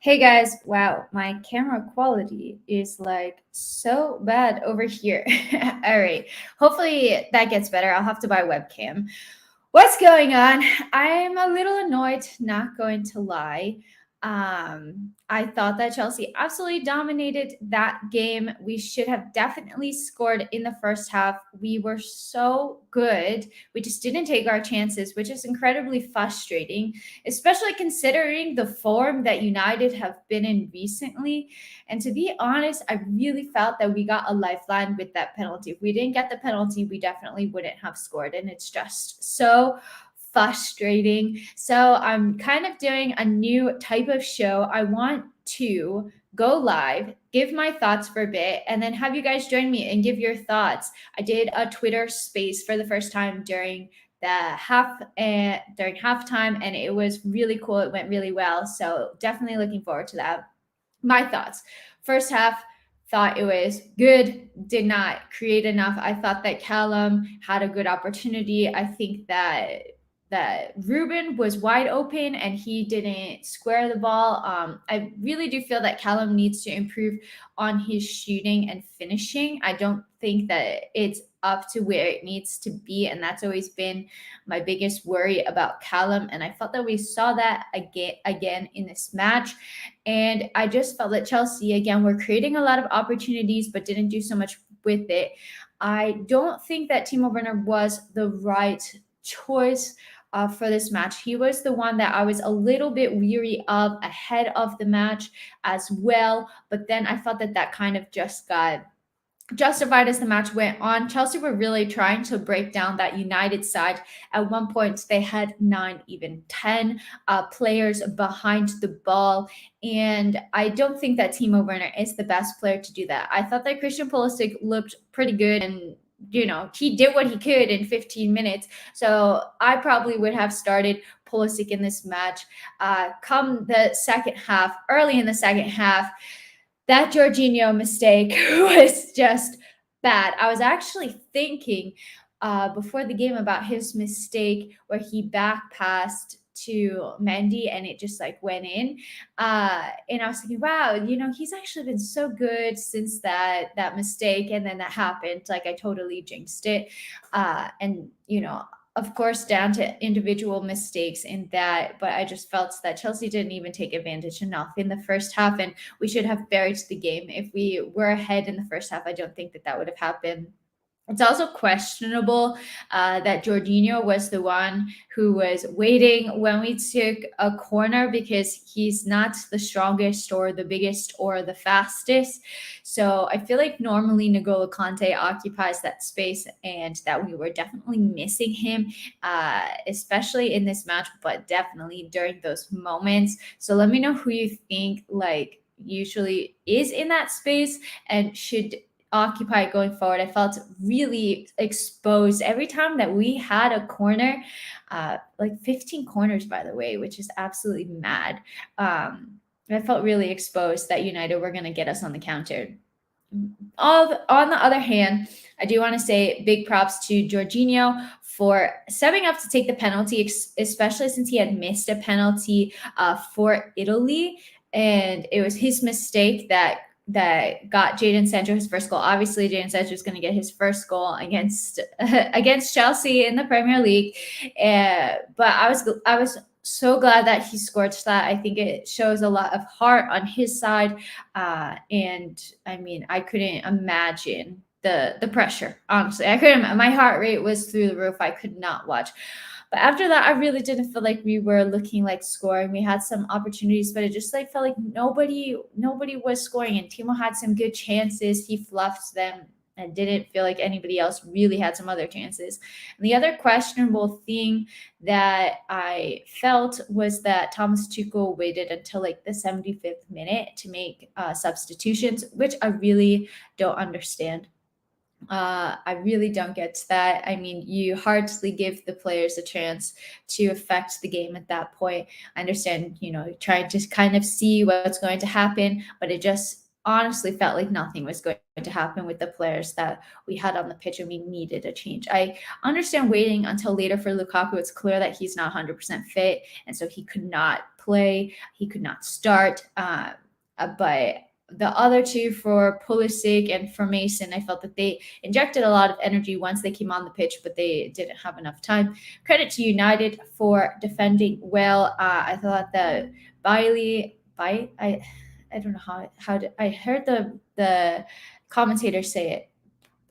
Hey guys, wow, my camera quality is like so bad over here. All right, hopefully that gets better. I'll have to buy a webcam. What's going on? I'm a little annoyed, not going to lie. I thought that Chelsea absolutely dominated that game. We should have definitely scored in the first half. We were so good. We just didn't take our chances, which is incredibly frustrating, especially considering the form that United have been in recently. And to be honest, I really felt that we got a lifeline with that penalty. If we didn't get the penalty, we definitely wouldn't have scored. And it's just so frustrating. So I'm kind of doing a new type of show. I want to go live, give my thoughts for a bit, and then have you guys join me and give your thoughts. I did a Twitter space for the first time during during halftime, and it was really cool. It went really well. So definitely looking forward to that. My thoughts. First half, thought it was good, did not create enough. I thought that Callum had a good opportunity. I think that Ruben was wide open and he didn't square the ball. I really do feel that Callum needs to improve on his shooting and finishing. I don't think that it's up to where it needs to be, and that's always been my biggest worry about Callum. And I felt that we saw that again in this match. And I just felt that Chelsea again were creating a lot of opportunities, but didn't do so much with it. I don't think that Timo Werner was the right choice for this match. He was the one that I was a little bit weary of ahead of the match as well. But then I felt that that kind of just got justified as the match went on. Chelsea were really trying to break down that United side. At one point, they had 9, even 10 players behind the ball. And I don't think that Timo Werner is the best player to do that. I thought that Christian Pulisic looked pretty good, and he did what he could in 15 minutes. So I probably would have started Pulisic in this match. Come the second half, early in the second half, that Jorginho mistake was just bad. I was actually thinking before the game about his mistake where he back passed to Mendy and it just like went in. And I was thinking, wow, he's actually been so good since that mistake, and then that happened. Like I totally jinxed it. And of course, down to individual mistakes in that, but I just felt that Chelsea didn't even take advantage enough in the first half, and we should have buried the game. If we were ahead in the first half, I don't think that that would have happened. It's also questionable that Jorginho was the one who was waiting when we took a corner, because he's not the strongest or the biggest or the fastest. So I feel like normally N'Golo Kante occupies that space, and that we were definitely missing him, especially in this match, but definitely during those moments. So let me know who you think like usually is in that space and should occupy going forward. I felt really exposed every time that we had a corner, like 15 corners, by the way, which is absolutely mad. I felt really exposed that United were going to get us on the counter. On the other hand, I do want to say big props to Jorginho for stepping up to take the penalty, especially since he had missed a penalty for Italy. And it was his mistake that got Jadon Sancho his first goal. Obviously, Jadon Sancho is going to get his first goal against Chelsea in the Premier League. But I was so glad that he scored that. I think it shows a lot of heart on his side. And I mean, I couldn't imagine the pressure. Honestly, I couldn't. My heart rate was through the roof. I could not watch. But after that, I really didn't feel like we were looking like scoring. We had some opportunities, but it just like felt like nobody was scoring. And Timo had some good chances. He fluffed them and didn't feel like anybody else really had some other chances. And the other questionable thing that I felt was that Thomas Tuchel waited until like the 75th minute to make substitutions, which I really don't understand. I really don't get that. I mean, you hardly give the players a chance to affect the game at that point. I understand, trying to kind of see what's going to happen, but it just honestly felt like nothing was going to happen with the players that we had on the pitch, and we needed a change. I understand waiting until later for Lukaku. It's clear that he's not 100% fit, and so he could not play. He could not start. But the other two, for Pulisic and for Mason, I felt that they injected a lot of energy once they came on the pitch, but they didn't have enough time. Credit to United for defending well. I thought that I don't know I heard the commentator say it.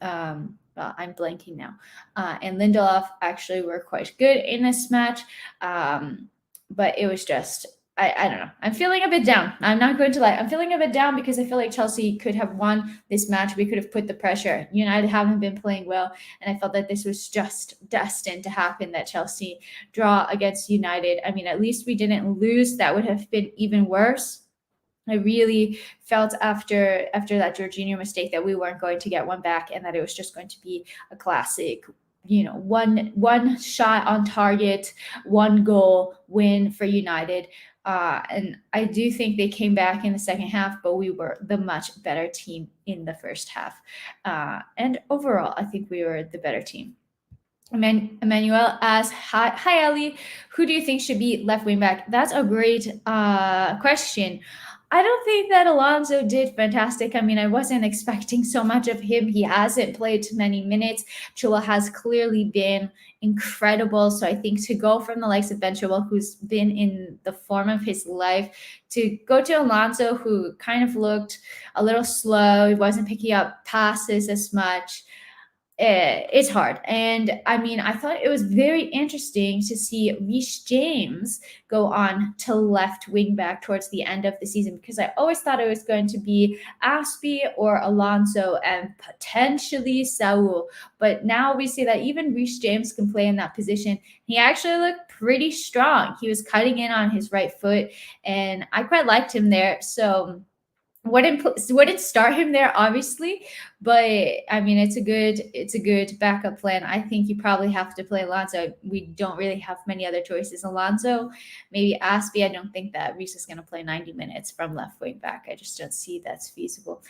Well, I'm blanking now. And Lindelof actually were quite good in this match. But it was just, I don't know. I'm feeling a bit down. I'm not going to lie. I'm feeling a bit down because I feel like Chelsea could have won this match. We could have put the pressure. United haven't been playing well. And I felt that this was just destined to happen, that Chelsea draw against United. I mean, at least we didn't lose. That would have been even worse. I really felt after that Jorginho mistake that we weren't going to get one back, and that it was just going to be a classic, one shot on target, one goal win for United. And I do think they came back in the second half, but we were the much better team in the first half. And overall, I think we were the better team. Emmanuel asks, hi Ellie, who do you think should be left wing back? That's a great question. I don't think that Alonso did fantastic. I mean, I wasn't expecting so much of him. He hasn't played too many minutes. Chilwell has clearly been incredible. So I think to go from the likes of Ben Chilwell, who's been in the form of his life, to go to Alonso, who kind of looked a little slow, he wasn't picking up passes as much. It's hard. And I mean, I thought it was very interesting to see Reece James go on to left wing back towards the end of the season, because I always thought it was going to be Azpi or Alonso and potentially Saul. But now we see that even Reece James can play in that position. He actually looked pretty strong. He was cutting in on his right foot, and I quite liked him there. So wouldn't start him there, obviously, but I mean, it's a good backup plan. I think you probably have to play Alonso. We don't really have many other choices. Alonso, maybe Azpi. I don't think that Reece is going to play 90 minutes from left wing back. I just don't see that's feasible.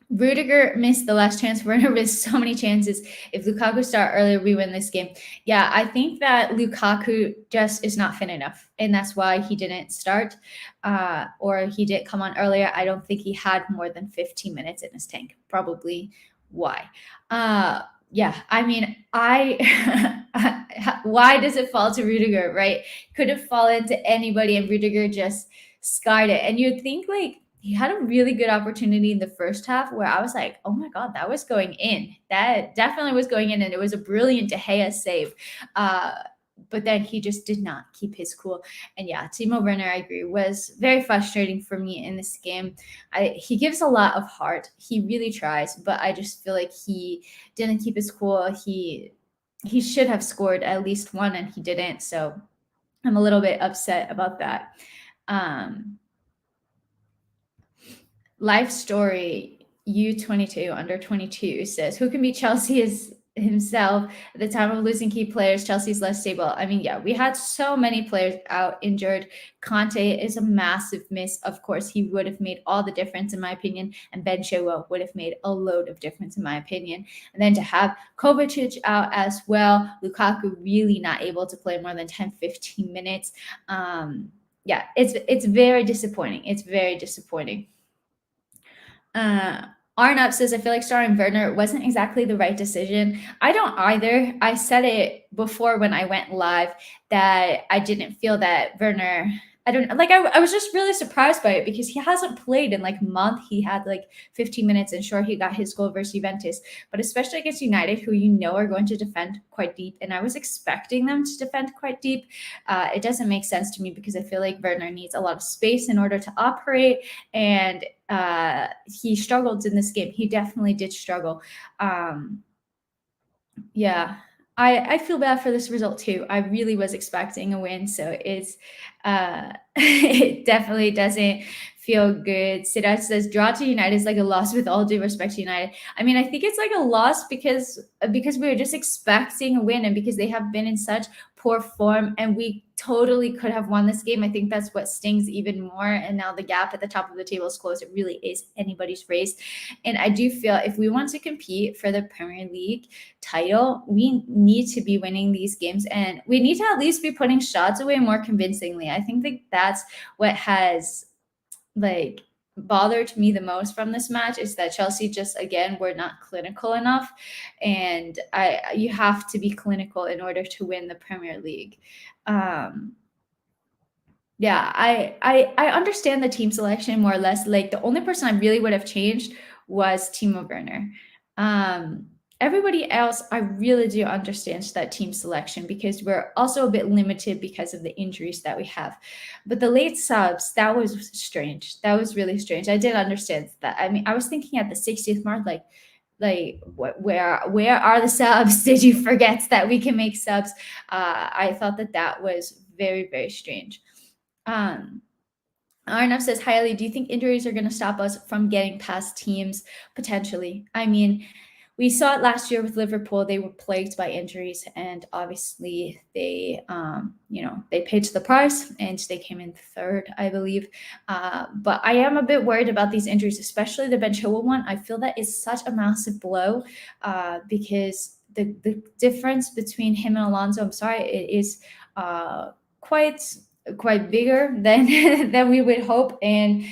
Rudiger missed the last chance. Werner missed so many chances. If Lukaku start earlier, we win this game. Yeah, I think that Lukaku just is not fit enough, and that's why he didn't start, or he didn't come on earlier. I don't think he had more than 15 minutes in his tank. Probably why. Yeah, I mean, why does it fall to Rudiger, right? Could have fallen to anybody, and Rudiger just scarred it. And you'd think, like, he had a really good opportunity in the first half where I was like, oh my God, that was going in. That definitely was going in. And it was a brilliant De Gea save. But then he just did not keep his cool. And yeah, Timo Werner, I agree, was very frustrating for me in this game. He gives a lot of heart. He really tries, but I just feel like he didn't keep his cool. He should have scored at least one, and he didn't. So I'm a little bit upset about that. Life Story U22 under 22 says, who can beat Chelsea is himself at the time of losing key players. Chelsea's less stable. I mean, yeah, we had so many players out injured. Conte is a massive miss. Of course, he would have made all the difference in my opinion, and Ben Chilwell would have made a load of difference in my opinion. And then to have Kovacic out as well, Lukaku really not able to play more than 10-15 minutes. Yeah, it's very disappointing. It's very disappointing. Arnab says, I feel like starting Werner wasn't exactly the right decision. I don't either. I said it before when I went live that I didn't feel that Werner, I was just really surprised by it because he hasn't played in like a month. He had like 15 minutes, and sure, he got his goal versus Juventus, but especially against United, who are going to defend quite deep. And I was expecting them to defend quite deep. It doesn't make sense to me because I feel like Werner needs a lot of space in order to operate. And he struggled in this game. He definitely did struggle. Yeah, I feel bad for this result too. I really was expecting a win, so it's it definitely doesn't feel good. Siraj says draw to United is like a loss with all due respect to United. I mean, I think it's like a loss because we were just expecting a win and because they have been in such poor form and we totally could have won this game. I think that's what stings even more. And now the gap at the top of the table is closed. It really is anybody's race. And I do feel if we want to compete for the Premier League title, we need to be winning these games and we need to at least be putting shots away more convincingly. I think that that's what has like bothered me the most from this match is that Chelsea just again were not clinical enough, and you have to be clinical in order to win the Premier League. Yeah, I understand the team selection more or less. Like the only person I really would have changed was Timo Werner. Everybody else, I really do understand that team selection because we're also a bit limited because of the injuries that we have. But the late subs, that was strange. That was really strange. I did understand that. I mean, I was thinking at the 60th mark, where are the subs? Did you forget that we can make subs? I thought that was very, very strange. Arnav says, "Hi, Ali, do you think injuries are going to stop us from getting past teams? Potentially. I mean, we saw it last year with Liverpool. They were plagued by injuries, and obviously they paid the price, and they came in third, I believe. But I am a bit worried about these injuries, especially the Ben Chilwell one. I feel that is such a massive blow because the difference between him and Alonso, I'm sorry, it is quite bigger than than we would hope. And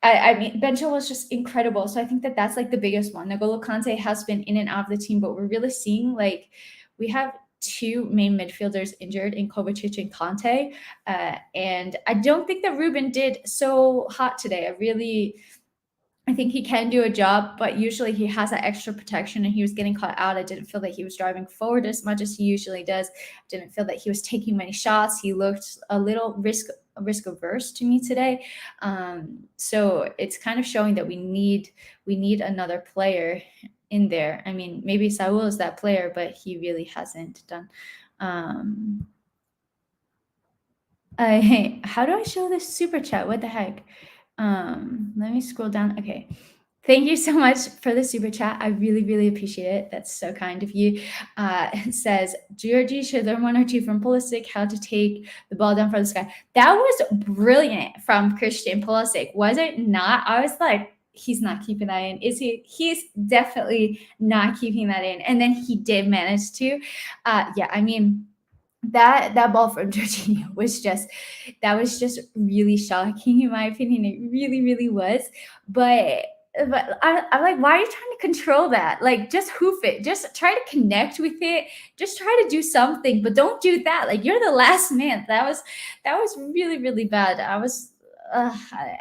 I mean, Ben Chilwell was just incredible. So I think that's like the biggest one. N'Golo Kante has been in and out of the team, but we're really seeing like we have two main midfielders injured in Kovacic and Kante. And I don't think that Ruben did so hot today. I think he can do a job, but usually he has that extra protection and he was getting caught out. I didn't feel that he was driving forward as much as he usually does. I didn't feel that he was taking many shots. He looked a little risk averse to me today. So it's kind of showing that we need another player in there. I mean, maybe Saul is that player, but he really hasn't done. How do I show this super chat? What the heck? Let me scroll down. Okay. Thank you so much for the super chat. I really, really appreciate it. That's so kind of you. It says, Georgie should learn one or two from Pulisic, how to take the ball down from the sky. That was brilliant from Christian Pulisic, was it not? I was like, he's not keeping that in. Is he? He's definitely not keeping that in. And then he did manage to. Yeah, I mean, that ball from Jorginho was just really shocking in my opinion. It really, really was. But I'm like, why are you trying to control that? Like, just hoof it. Just try to connect with it. Just try to do something, but don't do that. Like, you're the last man. That was really, really bad. I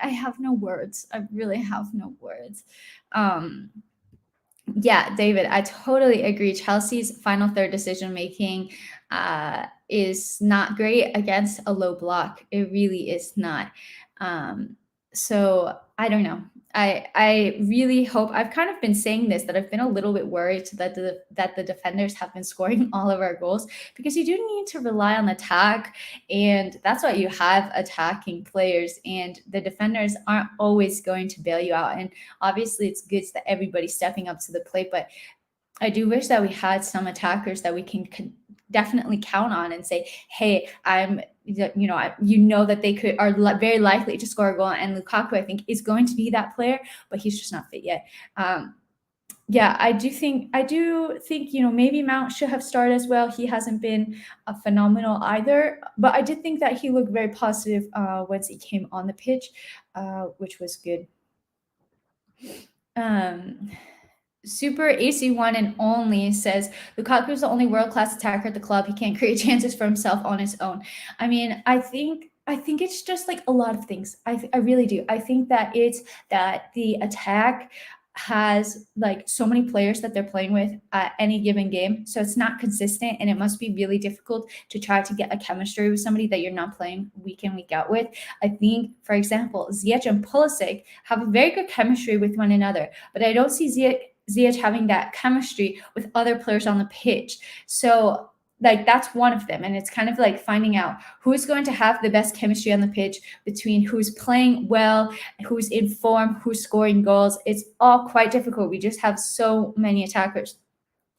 have no words. I really have no words. Yeah, David, I totally agree. Chelsea's final third decision making is not great against a low block. It really is not. So I don't know. I really hope. I've kind of been saying this, that I've been a little bit worried that the defenders have been scoring all of our goals, because you do need to rely on attack, and that's why you have attacking players, and the defenders aren't always going to bail you out. And obviously it's good that everybody's stepping up to the plate, but I do wish that we had some attackers that we can definitely count on and say, hey, that they are very likely to score a goal. And Lukaku, I think, is going to be that player, but he's just not fit yet. Yeah, I do think, maybe Mount should have started as well. He hasn't been phenomenal either, but I did think that he looked very positive once he came on the pitch, which was good. Super AC1 and only says Lukaku is the only world-class attacker at the club. He can't create chances for himself on his own. I mean, I think it's just like a lot of things. I really do. I think that it's that the attack has like so many players that they're playing with at any given game, so it's not consistent, and it must be really difficult to try to get a chemistry with somebody that you're not playing week in, week out with. I think, for example, Ziyech and Pulisic have a very good chemistry with one another, but I don't see Ziyech having that chemistry with other players on the pitch. So like that's one of them. And it's kind of like finding out who's going to have the best chemistry on the pitch between who's playing well, who's in form, who's scoring goals. It's all quite difficult. We just have so many attackers.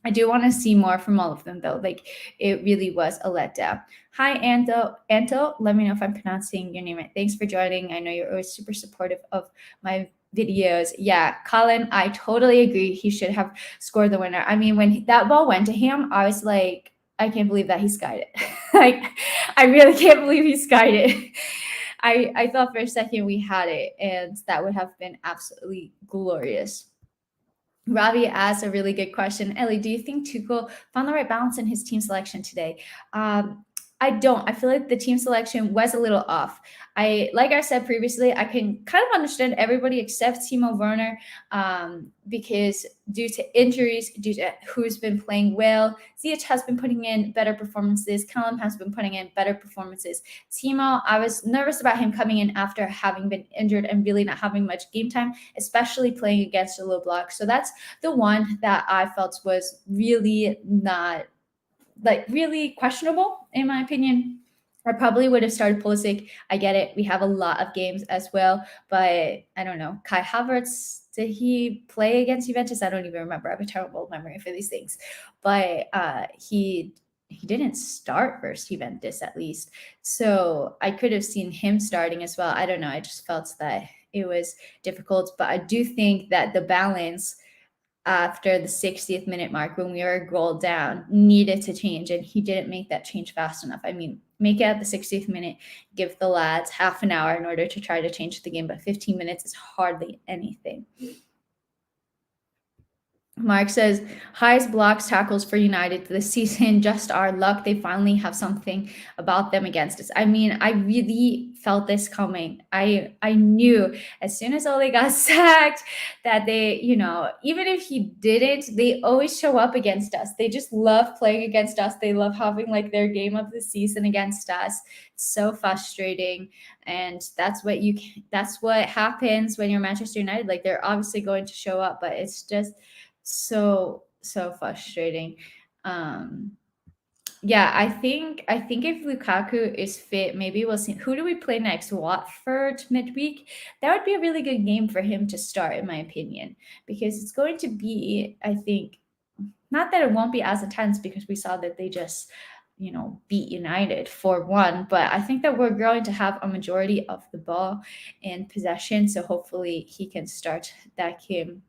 I do want to see more from all of them, though. Like, it really was a letdown. Hi, Anto. Let me know if I'm pronouncing your name right. Thanks for joining. I know you're always super supportive of my videos. Yeah, Colin, I totally agree. He should have scored the winner. I mean, when that ball went to him, I was like, I can't believe that he skied it. Like, I really can't believe he skied it. I thought for a second we had it, and that would have been absolutely glorious. Ravi asked a really good question. Ellie, do you think Tuchel found the right balance in his team selection today? I don't. I feel like the team selection was a little off. Like I said previously, I can kind of understand everybody except Timo Werner, because due to injuries, due to who's been playing well, Ziyech has been putting in better performances. Callum has been putting in better performances. Timo, I was nervous about him coming in after having been injured and really not having much game time, especially playing against a low block. So that's the one that I felt was really not, like, really questionable in my opinion. I probably would have started Pulisic. I get it. We have a lot of games as well, but I don't know. Kai Havertz, did he play against Juventus? I don't even remember. I have a terrible memory for these things. But he didn't start versus Juventus, at least. So I could have seen him starting as well. I don't know. I just felt that it was difficult. But I do think that the balance after the 60th minute mark, when we were a goal down, needed to change, and he didn't make that change fast enough. I mean, make it at the 60th minute, give the lads half an hour in order to try to change the game, but 15 minutes is hardly anything. Mark says, highest blocks tackles for United this season, just our luck. They finally have something about them against us. I mean, I really felt this coming. I knew as soon as Ole got sacked that they, even if he didn't, they always show up against us. They just love playing against us. They love having like their game of the season against us. It's so frustrating. And that's what happens when you're Manchester United. Like, they're obviously going to show up, but it's just so frustrating. Yeah, I think if Lukaku is fit, maybe we'll see. Who do we play next? Watford midweek. That would be a really good game for him to start, in my opinion, because it's going to be, I think, not that it won't be as intense, because we saw that they just beat United 4-1, but I think that we're going to have a majority of the ball in possession, so hopefully he can start that game.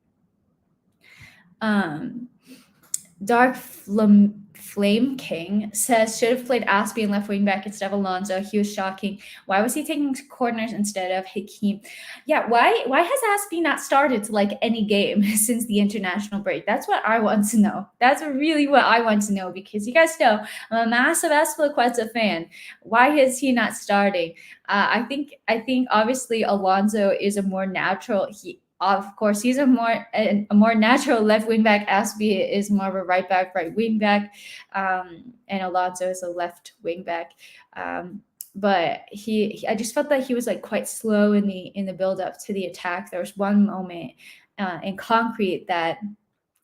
Dark Flame King says, should have played Aspie and left wing back instead of Alonso. He was shocking. Why was he taking corners instead of Hakeem? Yeah, why has Aspie not started to like any game since the international break? That's what I want to know. That's really what I want to know, because you guys know I'm a massive Azpilicueta fan. Why is he not starting? I think obviously Alonso is a more natural. Of course, he's a more natural left wing back. Aspie is more of a right back, right wing back, and Alonso is a left wing back. But I just felt that he was like quite slow in the build up to the attack. There was one moment in concrete that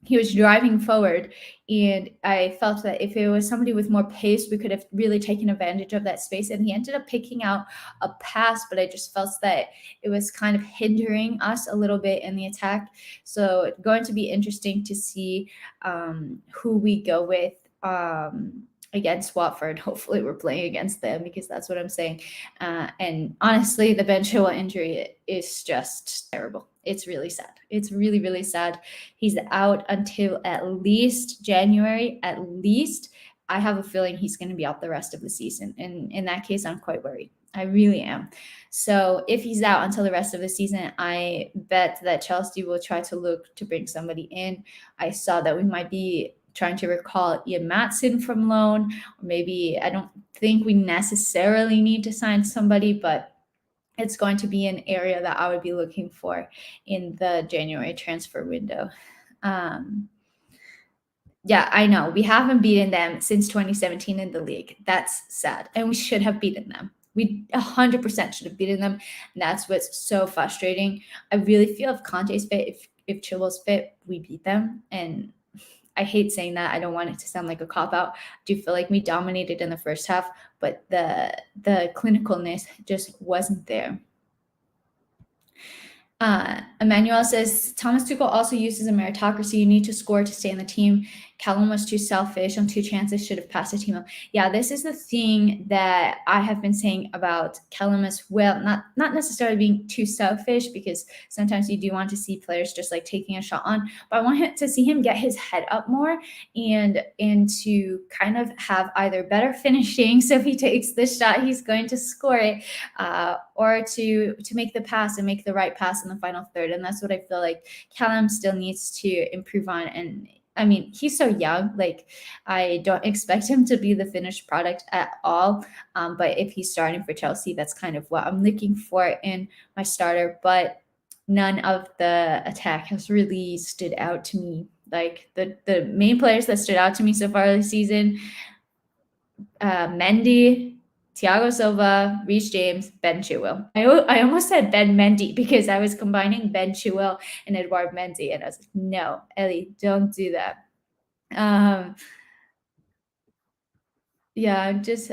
he was driving forward, and I felt that if it was somebody with more pace, we could have really taken advantage of that space. And he ended up picking out a pass, but I just felt that it was kind of hindering us a little bit in the attack. So it's going to be interesting to see who we go with against Watford. Hopefully we're playing against them, because that's what I'm saying. And honestly, the Ben Chilwell injury is just terrible. It's really sad. It's really, really sad. He's out until at least January, at least. I have a feeling he's going to be out the rest of the season. And in that case, I'm quite worried. I really am. So if he's out until the rest of the season, I bet that Chelsea will try to look to bring somebody in. I saw that we might be trying to recall Ian Matson from loan. Or maybe, I don't think we necessarily need to sign somebody, but it's going to be an area that I would be looking for in the January transfer window. Yeah, I know. We haven't beaten them since 2017 in the league. That's sad. And we should have beaten them. We 100% should have beaten them. And that's what's so frustrating. I really feel if Conte's fit, if Chilwell's fit, we beat them. And I hate saying that. I don't want it to sound like a cop out. I do feel like we dominated in the first half, but the clinicalness just wasn't there. Emmanuel says Thomas Tuchel also uses a meritocracy. You need to score to stay in the team. Callum was too selfish on 2 chances, should have passed to Timo. Yeah, this is the thing that I have been saying about Callum as well. Not necessarily being too selfish, because sometimes you do want to see players just like taking a shot on, but I want to see him get his head up more and to kind of have either better finishing. So if he takes the shot, he's going to score it, or to make the pass and make the right pass in the final third. And that's what I feel like Callum still needs to improve on. And I mean, he's so young. Like, I don't expect him to be the finished product at all. But if he's starting for Chelsea, that's kind of what I'm looking for in my starter. But none of the attack has really stood out to me. Like, the main players that stood out to me so far this season, Mendy, Thiago Silva, Reece James, Ben Chilwell. I almost said Ben Mendy because I was combining Ben Chilwell and Edouard Mendy, and I was like, no, Ellie, don't do that. Yeah, just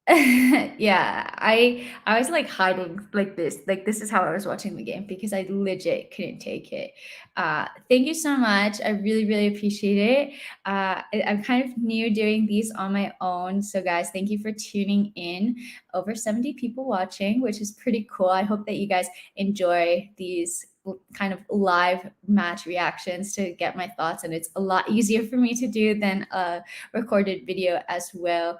yeah, I was like hiding like this. Like, this is how I was watching the game because I legit couldn't take it. Thank you so much. I really, really appreciate it. I'm kind of new doing these on my own. So guys, thank you for tuning in. Over 70 people watching, which is pretty cool. I hope that you guys enjoy these kind of live match reactions to get my thoughts, and it's a lot easier for me to do than a recorded video as well.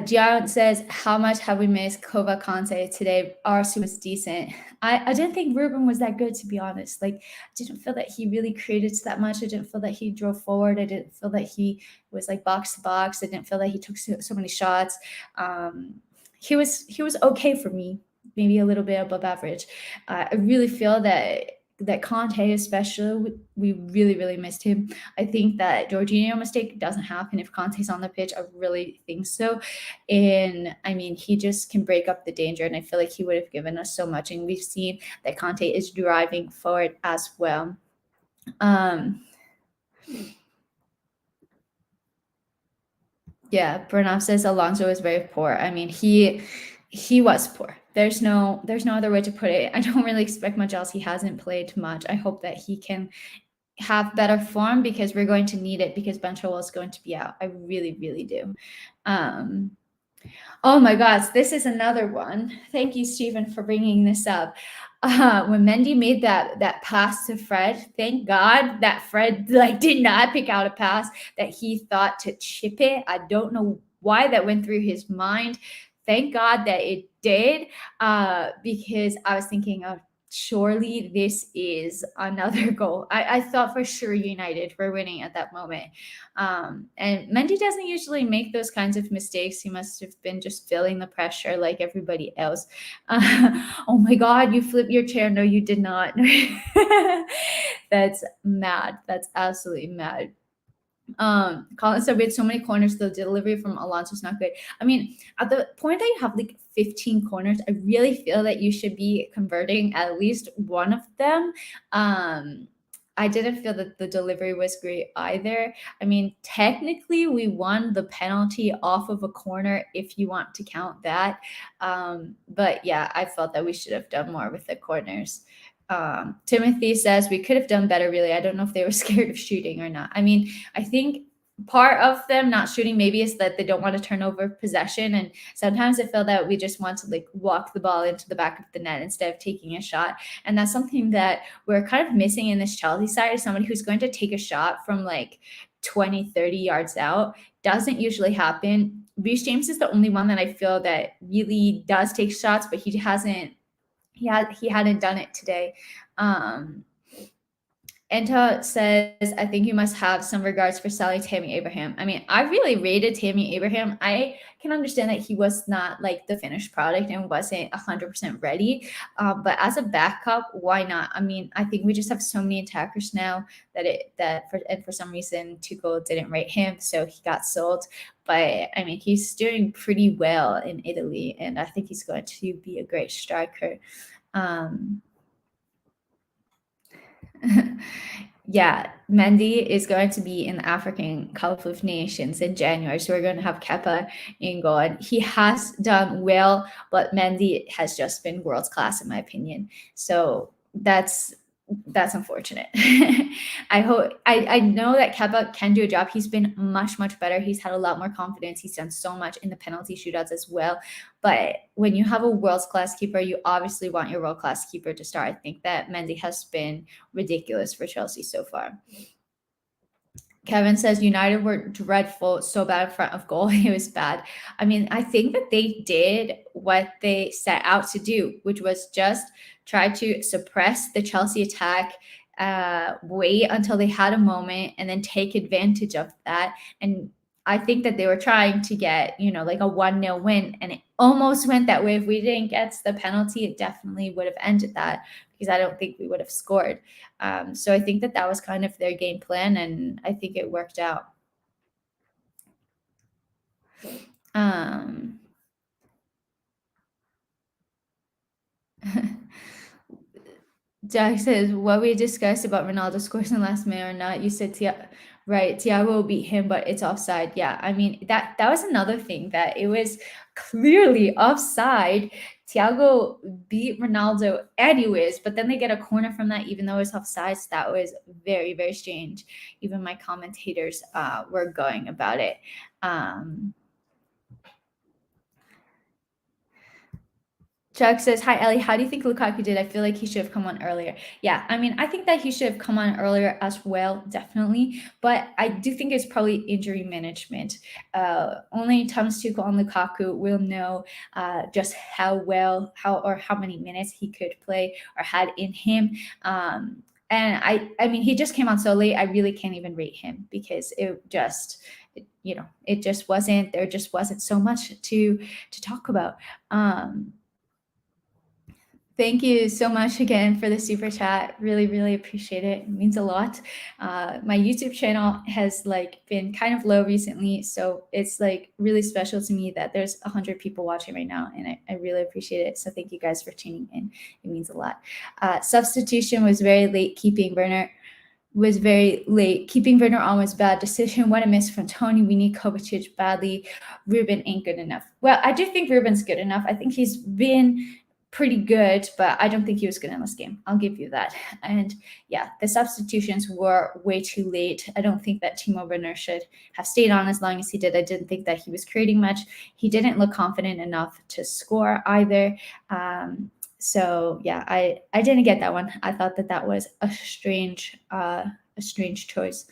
Gian says, how much have we missed Kova Conte today? Arsenal was decent. I didn't think Ruben was that good, to be honest. Like, I didn't feel that he really created that much. I didn't feel that he drove forward. I didn't feel that he was like box to box. I didn't feel that he took so many shots. He was okay for me, maybe a little bit above average. I really feel that Conte, especially, we really, really missed him. I think that Jorginho mistake doesn't happen if Conte's on the pitch. I really think so. And I mean, he just can break up the danger, and I feel like he would have given us so much. And we've seen that Conte is driving forward as well. Yeah, Bernard says Alonso is very poor. I mean, he was poor. There's no other way to put it. I don't really expect much else. He hasn't played much. I hope that he can have better form because we're going to need it, because Ben Chilwell is going to be out. I really, really do. Oh my gosh, this is another one. Thank you, Stephen, for bringing this up. When Mendy made that pass to Fred, thank God that Fred did not pick out a pass that he thought to chip it. I don't know why that went through his mind. Thank God that it did, because I was thinking of, surely this is another goal. I thought for sure United were winning at that moment. And Mendy doesn't usually make those kinds of mistakes. He must have been just feeling the pressure like everybody else. Oh my God, you flipped your chair. No, you did not. That's mad. That's absolutely mad. Colin said we had so many corners, the delivery from Alonso's not good. I mean, at the point that you have 15 corners, I really feel that you should be converting at least one of them. I didn't feel that the delivery was great either. I mean, technically we won the penalty off of a corner, if you want to count that. But yeah, I felt that we should have done more with the corners. Timothy says we could have done better, really. I don't know if they were scared of shooting or not. I mean, I think part of them not shooting maybe is that they don't want to turn over possession, and sometimes I feel that we just want to walk the ball into the back of the net instead of taking a shot. And that's something that we're kind of missing in this Chelsea side, is somebody who's going to take a shot from 20, 30 yards out. Doesn't usually happen. Reece James is the only one that I feel that really does take shots, but he hadn't done it today. Enta says, I think you must have some regards for selling Tammy Abraham. I mean, I really rated Tammy Abraham. I can understand that he was not the finished product and wasn't 100% ready. But as a backup, why not? I mean, I think we just have so many attackers now that for some reason Tuchel didn't rate him, so he got sold. But I mean, he's doing pretty well in Italy, and I think he's going to be a great striker. Yeah, Mendy is going to be in the African Cup of Nations in January. So we're going to have Kepa in goal. And he has done well, but Mendy has just been world class, in my opinion. So that's unfortunate. I know that Kepa can do a job. He's been much better. He's had a lot more confidence. He's done so much in the penalty shootouts as well. But when you have a world class keeper, you obviously want your world class keeper to start. I think that Mendy has been ridiculous for Chelsea so far. Kevin says United were dreadful, so bad in front of goal. It was bad. I mean, I think that they did what they set out to do, which was just try to suppress the Chelsea attack, wait until they had a moment, and then take advantage of that. And I think that they were trying to get, like a 1-0 win, and it almost went that way. If we didn't get the penalty, it definitely would have ended that, because I don't think we would have scored. So I think that was kind of their game plan, and I think it worked out. Um, Jack says, what we discussed about Ronaldo scores in the last minute or not. You said, right, Thiago will beat him, but it's offside. Yeah, I mean, that was another thing, that it was clearly offside. Thiago beat Ronaldo anyways, but then they get a corner from that, even though it's offside. So that was very strange. Even my commentators were going about it. Chuck says, hi, Ellie. How do you think Lukaku did? I feel like he should have come on earlier. Yeah, I mean, I think that he should have come on earlier as well, definitely. But I do think it's probably injury management. Only Thomas Tuchel and Lukaku will know just how many minutes he could play or had in him. And I mean, he just came on so late. I really can't even rate him, because it just wasn't, there just wasn't so much to talk about. Thank you so much again for the super chat. Really appreciate it. It means a lot. My YouTube channel has been kind of low recently, so it's really special to me that there's 100 people watching right now, and I really appreciate it. So thank you guys for tuning in. It means a lot. Substitution was very late. Keeping Werner on was bad decision. What a miss from Tony. We need Kovacic badly. Ruben ain't good enough. Well, I do think Ruben's good enough. I think he's been pretty good, but I don't think he was good in this game. I'll give you that. And yeah, the substitutions were way too late. I don't think that Timo Werner should have stayed on as long as he did. I didn't think that he was creating much. He didn't look confident enough to score either. So yeah, I didn't get that one. I thought that was a strange choice.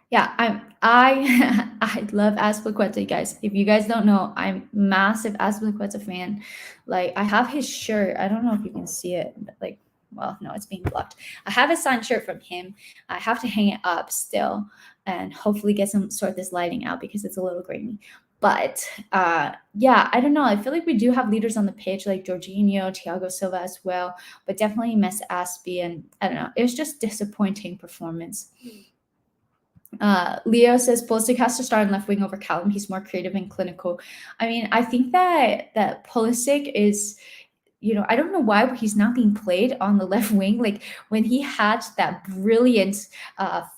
Yeah, I love Azpilicueta, guys. If you guys don't know, I'm massive Azpilicueta fan. I have his shirt. I don't know if you can see it. Well, no, it's being blocked. I have a signed shirt from him. I have to hang it up still, and hopefully sort this lighting out, because it's a little grainy. But yeah, I don't know. I feel like we do have leaders on the pitch like Jorginho, Thiago Silva as well, but definitely miss Aspi, and I don't know. It was just disappointing performance. Leo says Pulisic has to start on left wing over Callum. He's more creative and clinical. I mean, I think that Pulisic is, I don't know why he's not being played on the left wing. When he had that brilliant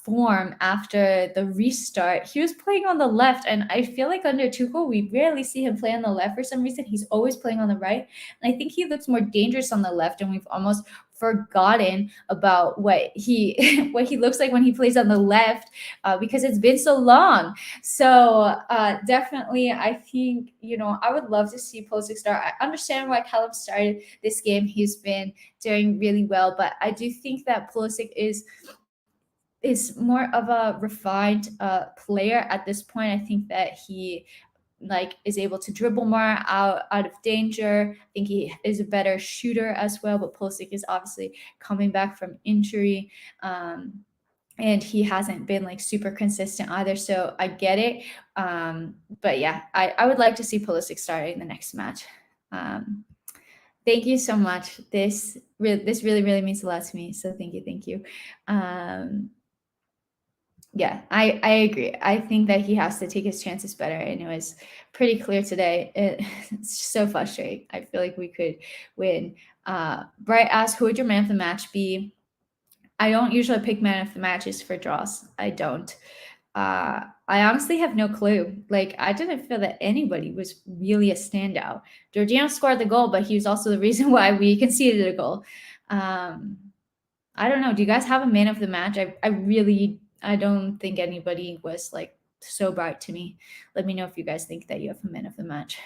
form after the restart, he was playing on the left. And I feel like under Tuchel, we rarely see him play on the left for some reason. He's always playing on the right. And I think he looks more dangerous on the left. And we've almost forgotten about what he looks like when he plays on the left, because it's been so long. So definitely, I think, I would love to see Pulisic start. I understand why Callum started this game. He's been doing really well, but I do think that Pulisic is more of a refined player at this point. I think that he is able to dribble more out of danger. I think he is a better shooter as well, but Pulisic is obviously coming back from injury. And he hasn't been super consistent either. So I get it. But yeah, I would like to see Pulisic starting the next match. Thank you so much. This really means a lot to me. So thank you. Yeah, I agree. I think that he has to take his chances better, and it was pretty clear today. It's so frustrating. I feel like we could win. Bright asks, who would your man of the match be? I don't usually pick man of the matches for draws. I don't. I honestly have no clue. Like, I didn't feel that anybody was really a standout. Jorginho scored the goal, but he was also the reason why we conceded a goal. I don't know. Do you guys have a man of the match? I don't think anybody was like so bright to me. Let me know if you guys think that you have a man of the match.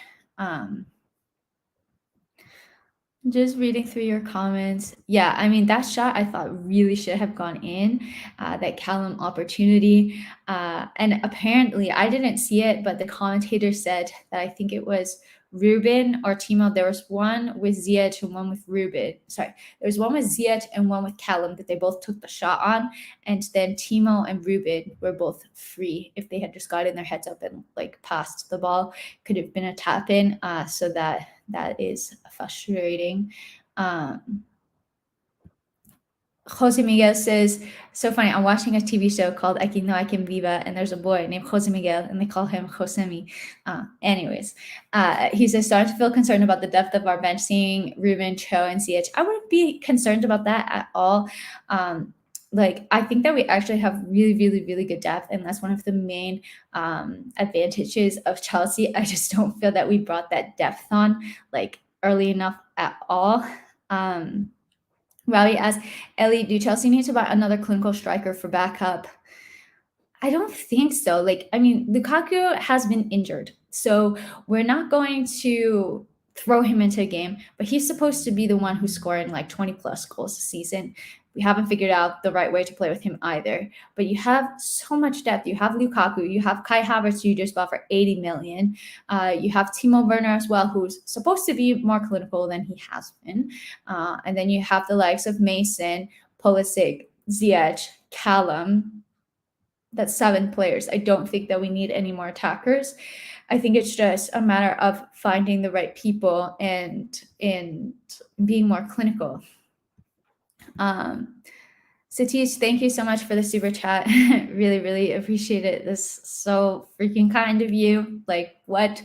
Just reading through your comments. Yeah, I mean, that shot I thought really should have gone in, that Callum opportunity. And apparently, I didn't see it, but the commentator said that I think it was Ruben or Timo. There was one with Ziyech and one with Ruben. Sorry, there was one with Ziyech and one with Callum that they both took the shot on. And then Timo and Ruben were both free. If they had just gotten their heads up and like passed the ball, could have been a tap in. So that is frustrating. Jose Miguel says, so funny. I'm watching a TV show called Aquí No Hay Quien Viva, and there's a boy named Jose Miguel, and they call him Josemi. Anyways, he says, starting to feel concerned about the depth of our bench, seeing Ruben, Cho, and CH. I wouldn't be concerned about that at all. Like, I think that we actually have really, really, really good depth, and that's one of the main advantages of Chelsea. I just don't feel that we brought that depth on like early enough at all. Robbie asks, Ellie, do Chelsea need to buy another clinical striker for backup? I don't think so. Like, I mean, Lukaku has been injured, so we're not going to throw him into a game, but he's supposed to be the one who's scoring like 20 plus goals a season. We haven't figured out the right way to play with him either. But you have so much depth. You have Lukaku, you have Kai Havertz, who you just bought for 80 million. You have Timo Werner as well, who's supposed to be more clinical than he has been. And then you have the likes of Mason, Pulisic, Ziyech, Callum. That's 7 players. I don't think that we need any more attackers. I think it's just a matter of finding the right people and being more clinical. Satish, thank you so much for the super chat. Really, really appreciate it. This is so freaking kind of you. Like, what?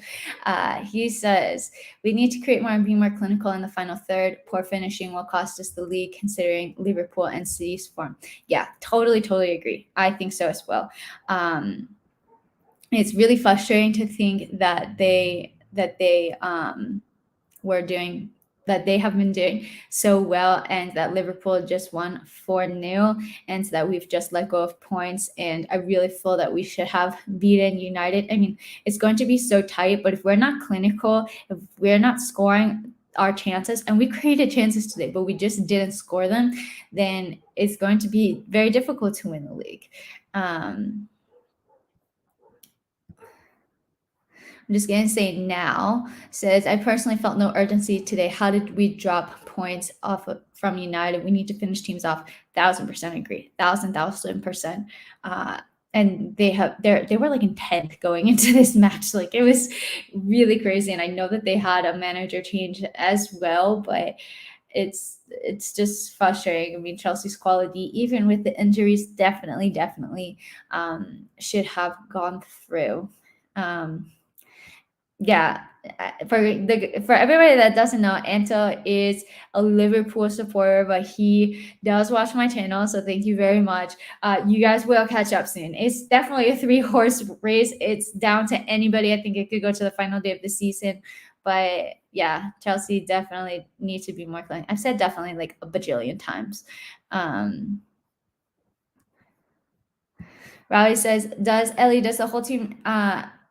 He says, we need to create more and be more clinical in the final third. Poor finishing will cost us the league, considering Liverpool and City's form. Yeah, totally agree. I think so as well. It's really frustrating to think that they have been doing so well, and that Liverpool just won 4-0, and that we've just let go of points. And I really feel that we should have beaten United. I mean, it's going to be so tight, but if we're not clinical, if we're not scoring our chances, and we created chances today, but we just didn't score them, then it's going to be very difficult to win the league. I'm just going to say now, says, I personally felt no urgency today. How did we drop points from United? We need to finish teams off. 1,000% agree. 1,000%. And they were like in 10th going into this match. Like, it was really crazy. And I know that they had a manager change as well, but it's just frustrating. I mean, Chelsea's quality, even with the injuries, definitely should have gone through. Yeah, for everybody that doesn't know, Anto is a Liverpool supporter, but he does watch my channel, so thank you very much. You guys will catch up soon. It's definitely a 3-horse race. It's down to anybody. I think it could go to the final day of the season, but yeah, Chelsea definitely needs to be more clean. I've said definitely like a bajillion times. Riley says, does the whole team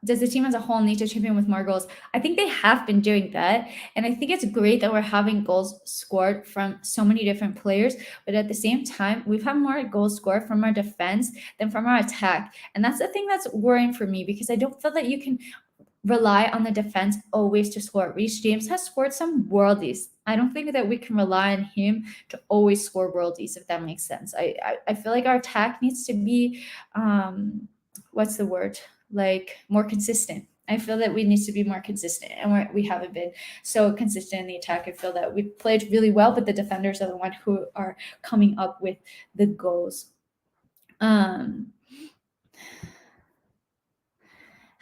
does the team as a whole need to chip in with more goals? I think they have been doing that. And I think it's great that we're having goals scored from so many different players. But at the same time, we've had more goals scored from our defense than from our attack. And that's the thing that's worrying for me, because I don't feel that you can rely on the defense always to score. Reece James has scored some worldies. I don't think that we can rely on him to always score worldies, if that makes sense. I feel like our attack needs to be, what's the word? Like, more consistent. I feel that we need to be more consistent, and we haven't been so consistent in the attack. I feel that we played really well, but the defenders are the one who are coming up with the goals.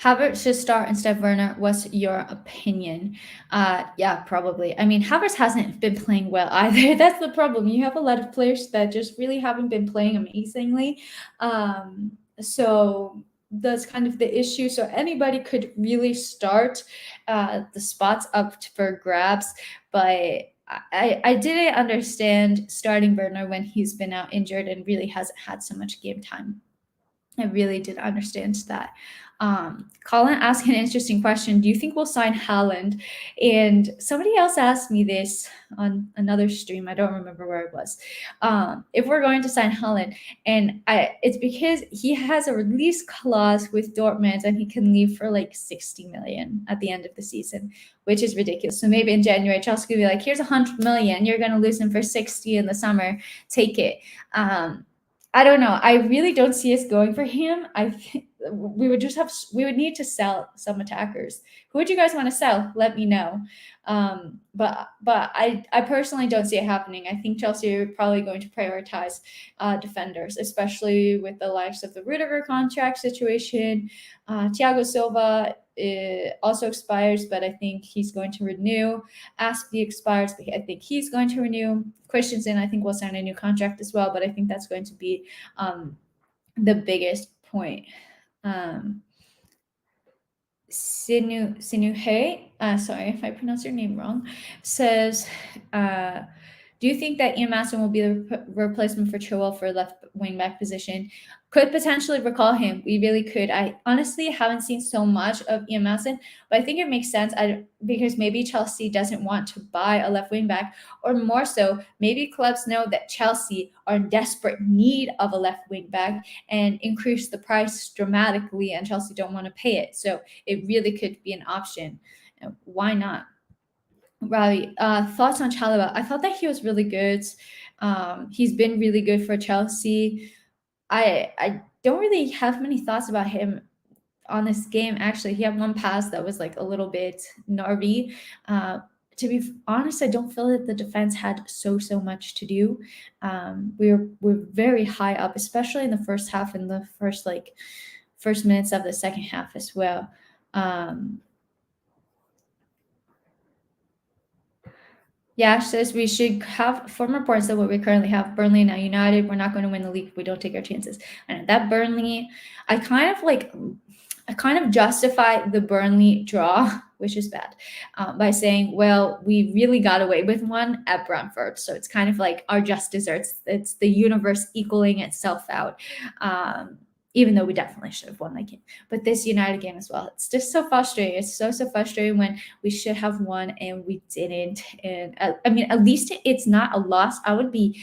Havertz should start instead of Werner. What's your opinion? Yeah, probably. I mean, Havertz hasn't been playing well either. That's the problem. You have a lot of players that just really haven't been playing amazingly. So that's kind of the issue. So anybody could really start the spots up for grabs, but I didn't understand starting Werner when he's been out injured and really hasn't had so much game time. I really did understand that. Colin asked an interesting question. Do you think we'll sign Haaland? And somebody else asked me this on another stream. I don't remember where it was. If we're going to sign Haaland, and it's because he has a release clause with Dortmund and he can leave for like 60 million at the end of the season, which is ridiculous. So maybe in January, Chelsea could be like, here's 100 million. You're going to lose him for 60 in the summer. Take it. I don't know. I really don't see us going for him. I think we would need to sell some attackers. Who would you guys want to sell? Let me know. But I personally don't see it happening. I think Chelsea are probably going to prioritize defenders, especially with the likes of the Rudiger contract situation. Thiago Silva also expires, but I think he's going to renew. Aspie expires, but I think he's going to renew. Christensen, I think, will sign a new contract as well, but I think that's going to be the biggest point. Sinuhe, sorry if I pronounce your name wrong, says, do you think that Ian Masson will be the replacement for Chilwell for left wing back position? Could potentially recall him. We really could. I honestly haven't seen so much of Ian Masson, but I think it makes sense because maybe Chelsea doesn't want to buy a left wing back, or more so, maybe clubs know that Chelsea are in desperate need of a left wing back and increase the price dramatically, and Chelsea don't want to pay it. So it really could be an option. Why not? Robbie, thoughts on Chalobah? I thought that he was really good. He's been really good for Chelsea. I don't really have many thoughts about him on this game. Actually, he had one pass that was like a little bit nervy. To be honest, I don't feel that the defense had so much to do. We're very high up, especially in the first half and the first minutes of the second half as well. Yeah, says we should have former points that what we currently have. Burnley now United. We're not going to win the league if we don't take our chances. And that Burnley, I kind of justify the Burnley draw, which is bad, by saying, well, we really got away with one at Brentford. So it's kind of like our just desserts. It's the universe equaling itself out. Even though we definitely should have won that game. But this United game as well, it's just so frustrating. It's so frustrating when we should have won and we didn't. And I mean, at least it's not a loss. I would be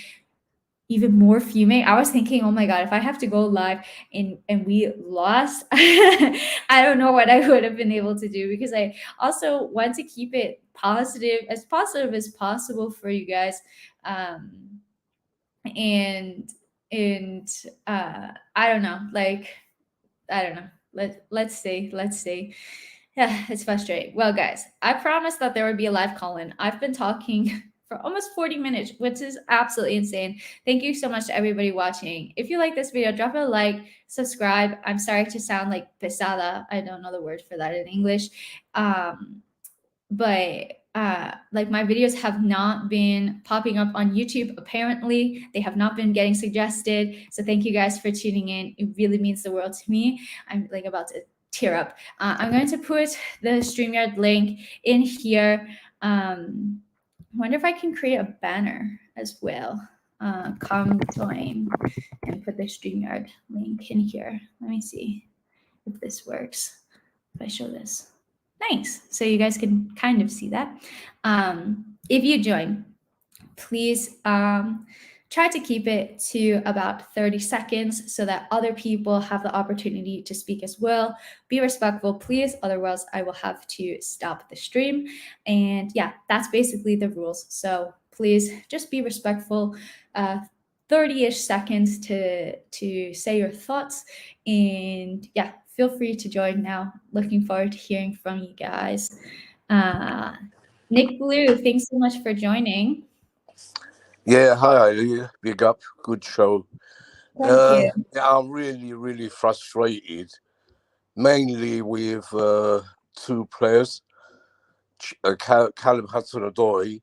even more fuming. I was thinking, oh my God, if I have to go live and we lost, I don't know what I would have been able to do, because I also want to keep it positive as possible for you guys. And I don't know, let's see. Yeah, it's frustrating. Well, guys, I promised that there would be a live call-in. I've been talking for almost 40 minutes, which is absolutely insane. Thank you so much to everybody watching. If you like this video, drop a like, subscribe. I'm sorry to sound like pesada. I don't know the word for that in English. But like, my videos have not been popping up on YouTube. Apparently they have not been getting suggested, so thank you guys for tuning in. It really means the world to me. I'm like about to tear up. I'm going to put the StreamYard link in here. Wonder if I can create a banner as well. Come join and put the StreamYard link in here. Let me see if this works. If I show this. Nice. So you guys can kind of see that. If you join, please try to keep it to about 30 seconds so that other people have the opportunity to speak as well. Be respectful, please. Otherwise, I will have to stop the stream. And yeah, that's basically the rules. So please just be respectful. 30-ish seconds to say your thoughts. And yeah, feel free to join now. Looking forward to hearing from you guys. Nick Blue, thanks so much for joining. Yeah, hi, big up, good show. Thank you. Yeah, I'm really frustrated mainly with two players, Callum Hudson-Odoi.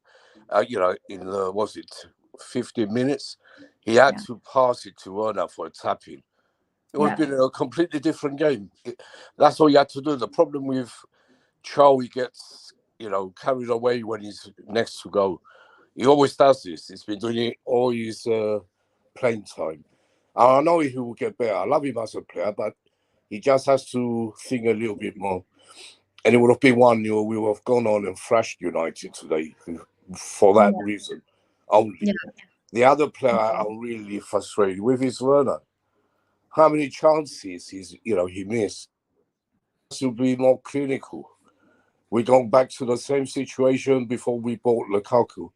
In was it 15 minutes, he had to pass it to Werner for a tap-in. It would have been a completely different game. That's all you had to do. The problem with Charlie gets, carried away when he's next to goal. He always does this. He's been doing it all his playing time. And I know he will get better. I love him as a player, but he just has to think a little bit more. And it would have been 1-0. We would have gone on and thrashed United today for that reason only. Yeah. The other player I'm really frustrated with is Werner. How many chances he missed? To be more clinical. We're going back to the same situation before we bought Lukaku.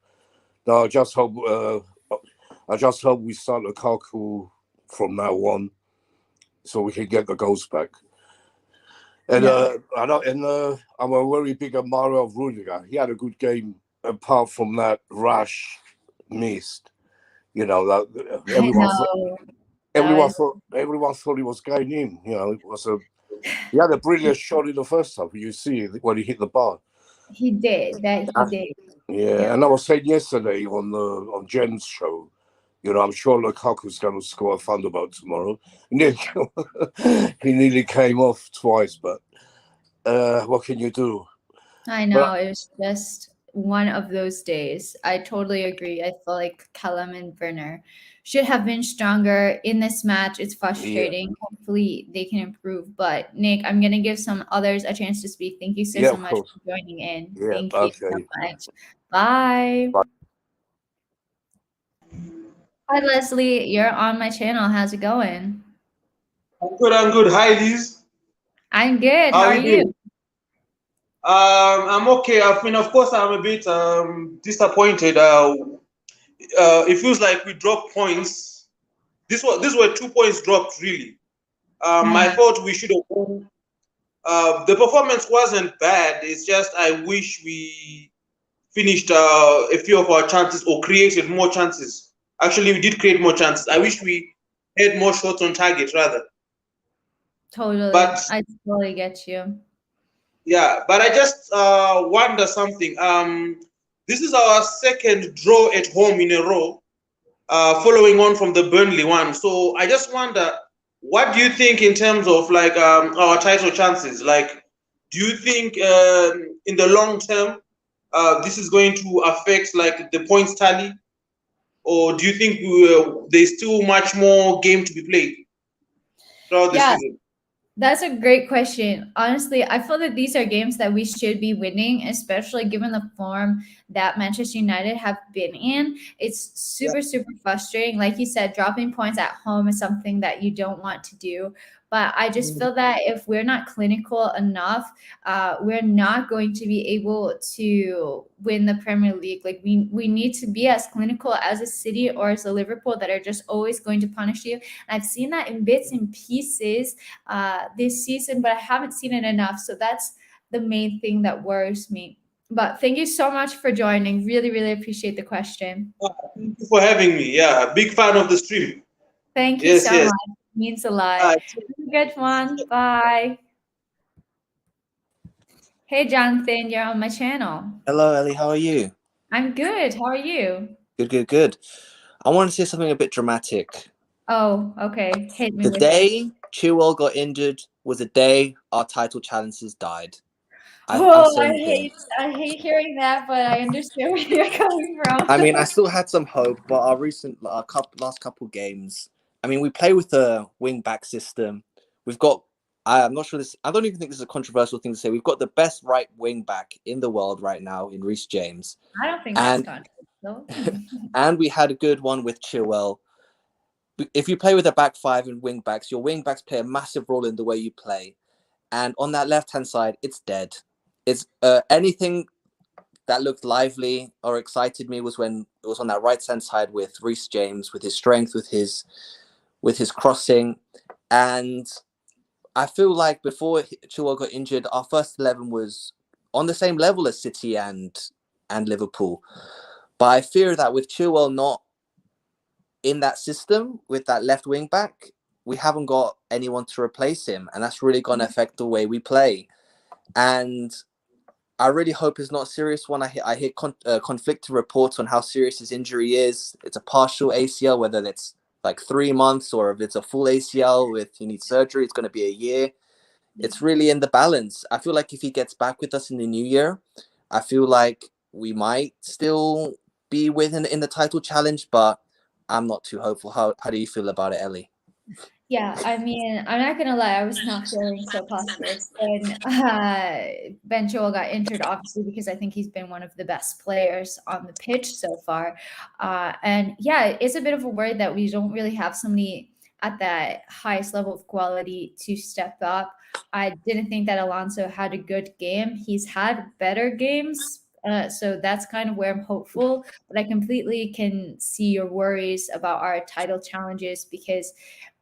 Now I just hope we start Lukaku from now on, so we can get the goals back. And I'm a very big admirer of Rudiger. He had a good game, apart from that rash missed. Everyone thought he was going in. He had a brilliant shot in the first half. You see when he hit the bar. He did. Yeah, and I was saying yesterday on Jen's show, I'm sure Lukaku's going to score a thunderbolt tomorrow. He nearly came off twice, but what can you do? I know, it was just one of those days. I totally agree. I feel like Callum and Werner should have been stronger in this match. It's frustrating. Yeah. Hopefully they can improve. But Nick, I'm going to give some others a chance to speak. Thank you so much for joining in. Yeah, Thank you so much. Bye. Hi, Leslie. You're on my channel. How's it going? I'm good. Hi, Liz. I'm good. How are you? I'm okay. I mean, of course, I'm a bit disappointed. It feels like we dropped points. These were 2 points dropped, really. I thought we should have won. The performance wasn't bad. It's just I wish we finished a few of our chances or created more chances. Actually, we did create more chances. I wish we had more shots on target, rather. Totally. But I totally get you. Yeah, but I just wonder something. This is our second draw at home in a row, following on from the Burnley one. So I just wonder, what do you think in terms of like our title chances? Like, do you think in the long term this is going to affect like the points tally, or do you think there's still much more game to be played throughout the season? That's a great question. Honestly, I feel that these are games that we should be winning, especially given the form that Manchester United have been in. It's super frustrating. Like you said, dropping points at home is something that you don't want to do. But I just feel that if we're not clinical enough, we're not going to be able to win the Premier League. Like we need to be as clinical as a City or as a Liverpool that are just always going to punish you. And I've seen that in bits and pieces this season, but I haven't seen it enough. So that's the main thing that worries me. But thank you so much for joining. Really appreciate the question. Thank you for having me. Yeah, big fan of the stream. Thank you so much. It means a lot. Have a good one. Bye. Hey, Jonathan, you're on my channel. Hello, Ellie. How are you? I'm good. How are you? Good. I want to say something a bit dramatic. Oh, okay. Hit me the with day Chilwell got injured was the day our title challenges died. I hate hearing that, but I understand where you're coming from. I mean, I still had some hope, but our last couple games, I mean, we play with a wing-back system. We've got, I'm not sure I don't even think this is a controversial thing to say. We've got the best right wing-back in the world right now in Reece James. I don't think that's controversial. And we had a good one with Chilwell. If you play with a back five and wing-backs, your wing-backs play a massive role in the way you play. And on that left-hand side, it's dead. It's anything that looked lively or excited me was when it was on that right-hand side with Reece James, with his strength, with his crossing. And I feel like before Chilwell got injured, our first 11 was on the same level as City and Liverpool. But I fear that with Chilwell not in that system, with that left wing back, we haven't got anyone to replace him, and that's really going to affect the way we play. And I really hope it's not a serious one. I hear conflicting reports on how serious his injury is. It's a partial ACL, whether it's like 3 months or if it's a full ACL with he needs surgery, it's going to be a year. It's really in the balance. I feel like if he gets back with us in the new year, I feel like we might still be in the title challenge, but I'm not too hopeful. How do you feel about it, Ellie? Yeah, I mean, I'm not gonna lie, I was not feeling so positive when Ben Chilwell got injured, obviously, because I think he's been one of the best players on the pitch so far. And yeah, it's a bit of a worry that we don't really have somebody at that highest level of quality to step up. I didn't think that Alonso had a good game. He's had better games. So that's kind of where I'm hopeful, but I completely can see your worries about our title challenges because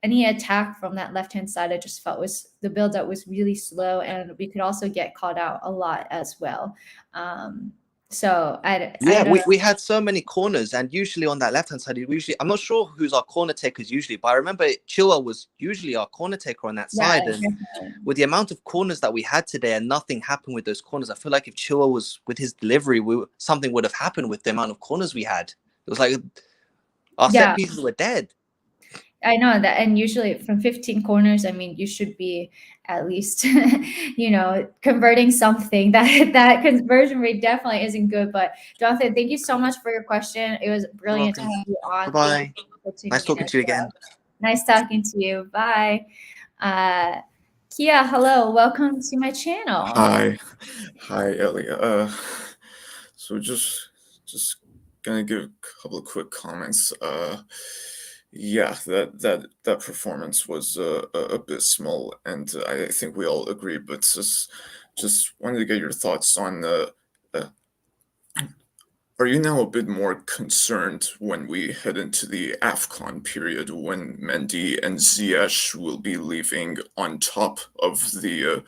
any attack from that left-hand side, I just felt was the build-up was really slow, and we could also get caught out a lot as well. So I don't know. We had so many corners, and usually on that left-hand side, I'm not sure who's our corner takers usually, but I remember Chilwell was usually our corner taker on that side. And definitely. with the amount of corners that we had today and nothing happened with those corners, I feel like if Chilwell was with his delivery, something would have happened with the amount of corners we had. It was like our set pieces were dead. I know that, and usually from 15 corners, I mean, you should be at least, converting something. That conversion rate definitely isn't good. But Jonathan, thank you so much for your question. It was brilliant to have you on. Bye. Nice talking to you again. Nice talking to you. Bye. Kia, hello. Welcome to my channel. Hi, Ellie. So just gonna give a couple of quick comments. Yeah, that performance was abysmal, and I think we all agree. But just wanted to get your thoughts on are you now a bit more concerned when we head into the AFCON period when Mendy and Ziyech will be leaving on top of the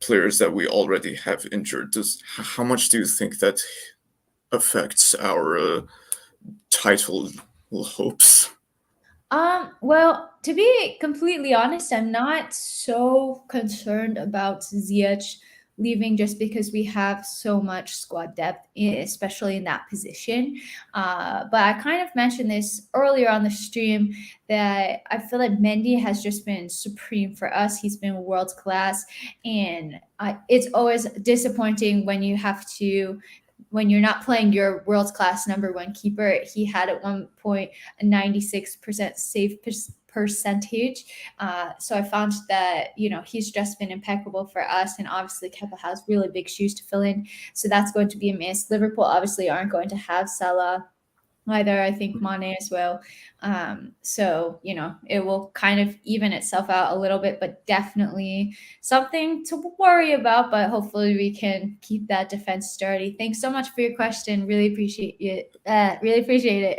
players that we already have injured? How much do you think that affects our title hopes? Well, to be completely honest, I'm not so concerned about Ziyech leaving just because we have so much squad depth, especially in that position. But I kind of mentioned this earlier on the stream that I feel like Mendy has just been supreme for us. He's been world class, and it's always disappointing when you're not playing your world-class number one keeper. He had at one point a 96% save percentage. So I found that, he's just been impeccable for us. And obviously Kepa has really big shoes to fill in. So that's going to be a miss. Liverpool obviously aren't going to have Salah either. I think Mane as well. So, it will kind of even itself out a little bit, but definitely something to worry about. But hopefully we can keep that defense sturdy. Thanks so much for your question. Really appreciate it. Really appreciate it.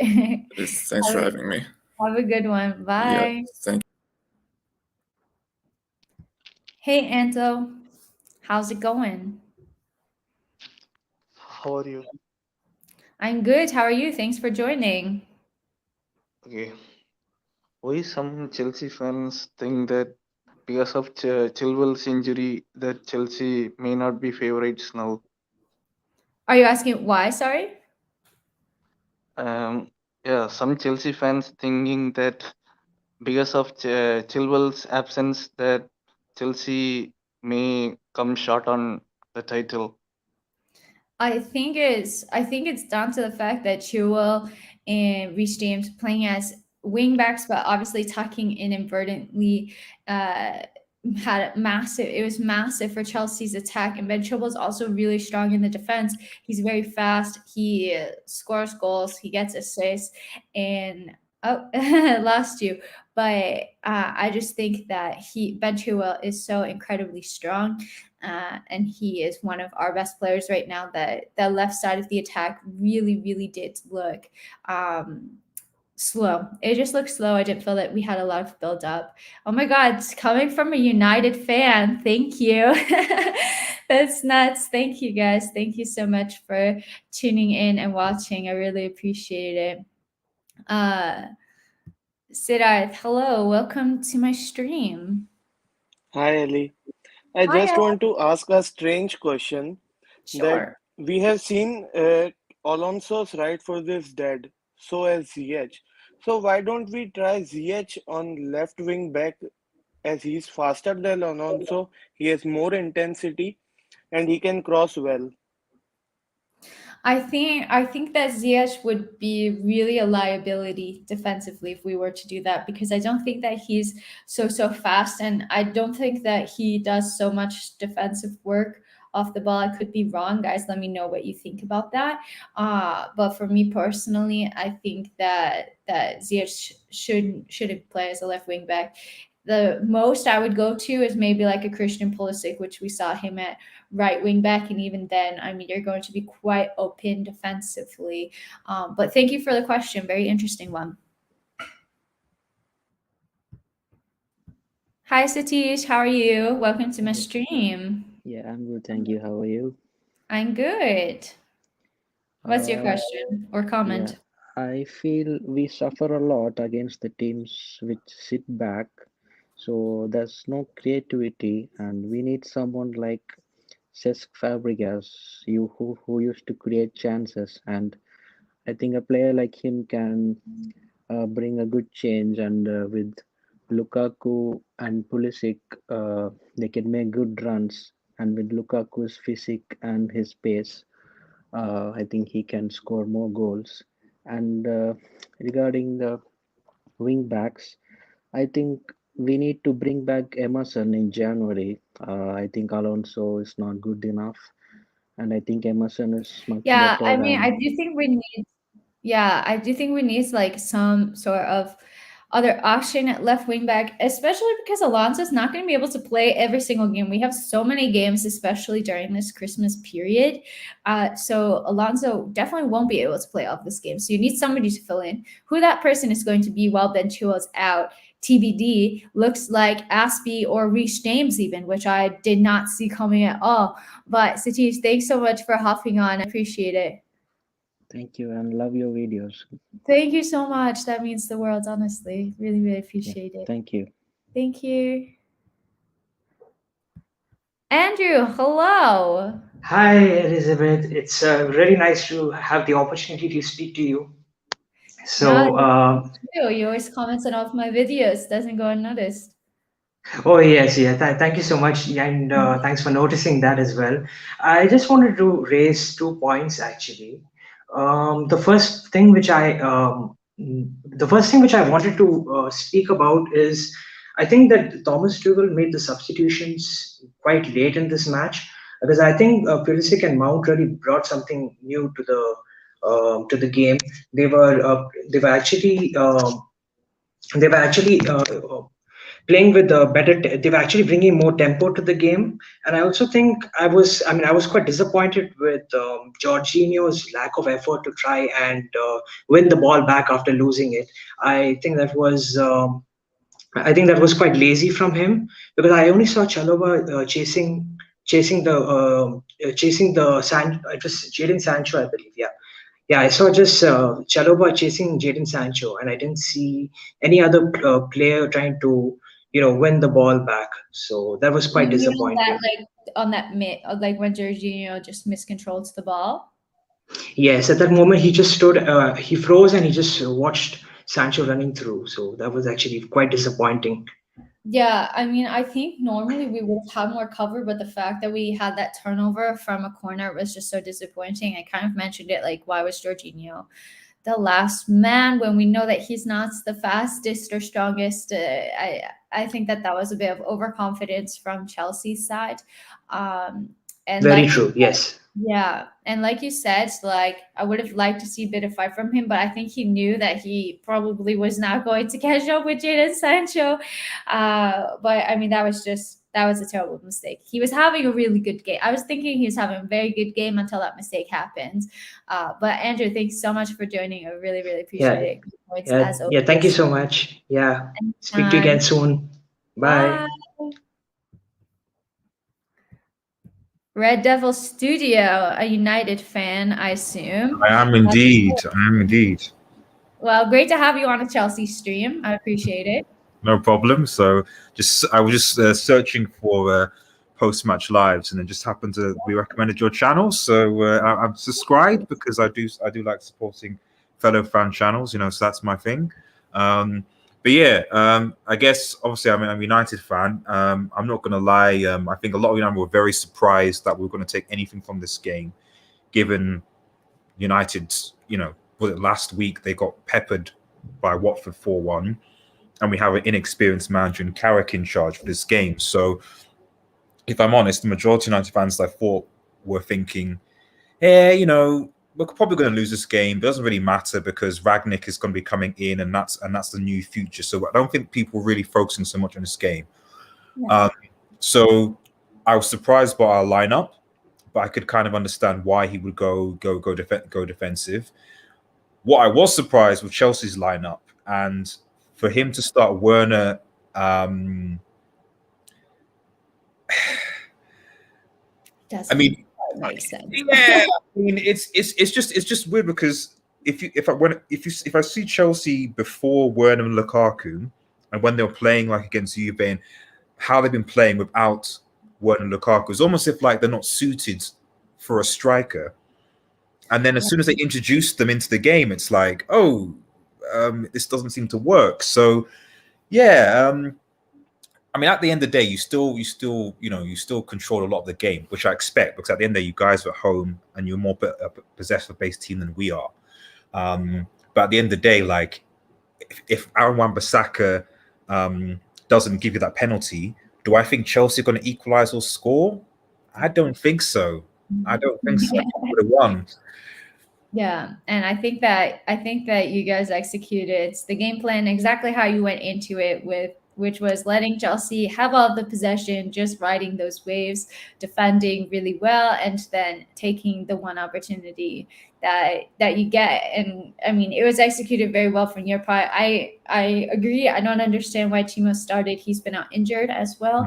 Thanks for having me. Have a good one. Bye. Yeah, thank you. Hey, Anto. How's it going? How are you? I'm good. How are you? Thanks for joining. Okay. Why some Chelsea fans think that because of Chilwell's injury that Chelsea may not be favorites now? Are you asking why? Sorry? Yeah, some Chelsea fans thinking that because of Chilwell's absence that Chelsea may come short on the title. I think it's down to the fact that Chilwell and Reece James playing as wing backs, but obviously tucking in inadvertently it was massive for Chelsea's attack. And Ben Chilwell is also really strong in the defense. He's very fast. He scores goals. He gets assists. And lost you. But I just think that Ben Chilwell is so incredibly strong. And he is one of our best players right now. That the left side of the attack really, really did look slow. It just looked slow. I didn't feel that we had a lot of build up. Oh my God, it's coming from a United fan. Thank you. That's nuts. Thank you guys. Thank you so much for tuning in and watching. I really appreciate it. Siddharth, hello, welcome to my stream. Hi, Ali. I Hi, just want to ask a strange question that Sure. we have seen Alonso's right foot is dead, so as Ziyech. So why don't we try Ziyech on left wing back as he's faster than Alonso, he has more intensity and he can cross well. I think that Ziyech would be really a liability defensively if we were to do that, because I don't think that he's so fast, and I don't think that he does so much defensive work off the ball. I could be wrong, guys. Let me know what you think about that. But for me personally, I think that Ziyech shouldn't play as a left wing back. The most I would go to is maybe like a Christian Pulisic, which we saw him at right wing back, and even then, I mean, you're going to be quite open defensively. But thank you for the question. Very interesting one. Hi, Satish. How are you? Welcome to my stream. Yeah, I'm good, thank you. How are you? I'm good. What's your question or comment? Yeah, I feel we suffer a lot against the teams which sit back, so there's no creativity, and we need someone like Cesc Fabregas, who used to create chances, and I think a player like him can bring a good change, and with Lukaku and Pulisic, they can make good runs, and with Lukaku's physique and his pace. I think he can score more goals. And regarding the wing backs, I think we need to bring back Emerson in January. I think Alonso is not good enough, and I think Emerson is much Yeah, better I mean, I than. do think we need. Yeah, I do think we need like some sort of other option at left wing back, especially because Alonso's not going to be able to play every single game. We have so many games, especially during this Christmas period. So Alonso definitely won't be able to play all of this game. So you need somebody to fill in. Who that person is going to be while Ben Chilwell's out, TBD. Looks like Aspie or Reece James even, which I did not see coming at all. But Satish, thanks so much for hopping on. I appreciate it. Thank you and love your videos. Thank you so much. That means the world, honestly. Really, really appreciate it. Thank you. Thank you. Andrew, hello. Hi, Elizabeth. It's really nice to have the opportunity to speak to you. So, You always comment on all of my videos. Doesn't go unnoticed. oh yes, yeah. Thank you so much, and thanks for noticing that as well. I just wanted to raise 2 points actually. The first thing which I wanted to speak about is I think that Thomas Tuchel made the substitutions quite late in this match because I think Pulisic and Mount really brought something new to the game. They were uh, they were actually um they were actually playing with they were actually bringing more tempo to the game, and I also think I was quite disappointed with Jorginho's lack of effort to try and win the ball back after losing it. I think that was quite lazy from him because I only saw Chalobah chasing the it was Jadon Sancho, I believe. Yeah, I saw just Chalobah chasing Jadon Sancho, and I didn't see any other player trying to, win the ball back. So that was quite You mean disappointing. on that like when Jorginho just miscontrols the ball? Yes, at that moment he just stood, he froze, and he just watched Sancho running through. So that was actually quite disappointing. Yeah, I mean, I think normally we would have had more cover, but the fact that we had that turnover from a corner was just so disappointing. I kind of mentioned it, like, why was Jorginho the last man when we know that he's not the fastest or strongest? I think that was a bit of overconfidence from Chelsea's side. And Very like true. Yes. yeah, and like you said, like I would have liked to see a bit of fight from him, but I think he knew that he probably was not going to catch up with Jadon Sancho. But I mean, that was a terrible mistake. He was having a really good game. I was thinking he was having a very good game until that mistake happened. But Andrew, thanks so much for joining. I really, really appreciate Yeah. it. Points Yeah. as Yeah. Thank you always. so much. Yeah. Speak to you Anytime. again soon. Bye. Red Devil Studio, a United fan, I assume. I am indeed. I am indeed. Well, great to have you on a Chelsea stream. I appreciate it. No problem. So I was just searching for post-match lives, and it just happened to be recommended your channel. So I'm subscribed because I do like supporting fellow fan channels. So that's my thing. But yeah, I guess obviously I'm a United fan. I'm not going to lie. I think a lot of United were very surprised that we were going to take anything from this game, given United, was it last week they got peppered by Watford 4-1, and we have an inexperienced manager in Carrick in charge for this game. So if I'm honest, the majority of United fans I thought were thinking, we're probably going to lose this game. It doesn't really matter because Ragnick is going to be coming in, and that's the new future. So I don't think people are really focusing so much on this game. Yeah. So I was surprised by our lineup, but I could kind of understand why he would go defensive. What I was surprised with Chelsea's lineup, and for him to start Werner, Doesn't make sense. Yeah, it's just weird because if I see Chelsea before Werner and Lukaku, and when they were playing like against Juve, and how they've been playing without Werner and Lukaku, it's almost if like they're not suited for a striker. And then as soon as they introduce them into the game, it's like, this doesn't seem to work. So, yeah, at the end of the day, you still control a lot of the game, which I expect, because at the end of the day, you guys are at home and you're more a possessive-based team than we are. But at the end of the day, like, if Aaron Wan-Bissaka doesn't give you that penalty, do I think Chelsea are going to equalize or score? I don't think so. I would have won. Yeah, and I think that you guys executed the game plan exactly how you went into it, which was letting Chelsea have all the possession, just riding those waves, defending really well, and then taking the one opportunity that you get. And it was executed very well from your part. I agree. I don't understand why Timo started. He's been out injured as well.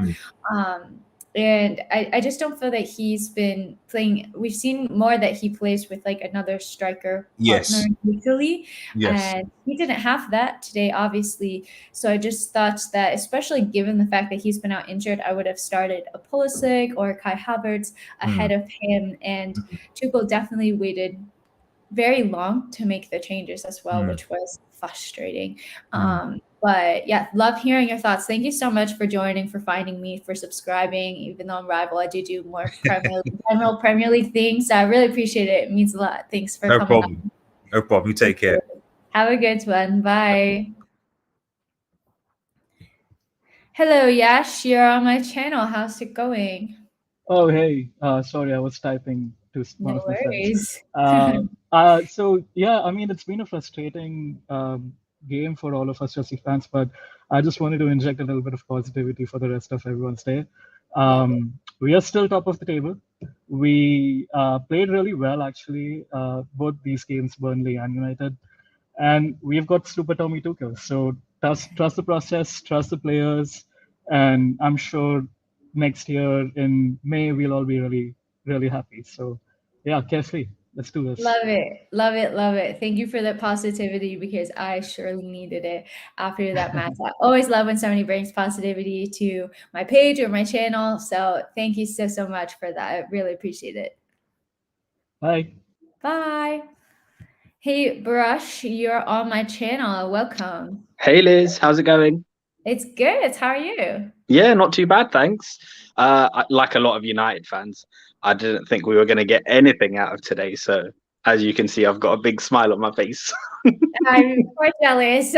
And I just don't feel that he's been playing. We've seen more that he plays with like another striker partner usually. And he didn't have that today, obviously. So I just thought that, especially given the fact that he's been out injured, I would have started a Pulisic or Kai Havertz ahead of him. And Tuchel definitely waited very long to make the changes as well, which was frustrating. But yeah, love hearing your thoughts. Thank you so much for joining, for finding me, for subscribing. Even though I'm rival, I do more Premier League things. So I really appreciate it. It means a lot. Thanks for coming on. No problem. You take care. Have a good one. Bye. Hello, Yash. You're on my channel. How's it going? Oh, hey. Sorry, I was typing to one of my friends. So yeah, it's been a frustrating game for all of us Chelsea fans, but I just wanted to inject a little bit of positivity for the rest of everyone's day. We are still top of the table. We played really well, actually, both these games, Burnley and United, and we've got Super Tommy Tuchel. So trust the process, trust the players, and I'm sure next year in May we'll all be really, really happy. So yeah, carefree. Let's do this. Love it. Love it. Love it. Thank you for that positivity, because I surely needed it after that match. I always love when somebody brings positivity to my page or my channel. So thank you so much for that. I really appreciate it. Bye. Bye. Hey, Brush, you're on my channel. Welcome. Hey, Liz. How's it going? It's good. How are you? Yeah, not too bad, thanks. Like a lot of United fans, I didn't think we were going to get anything out of today. So as you can see, I've got a big smile on my face. I'm quite jealous.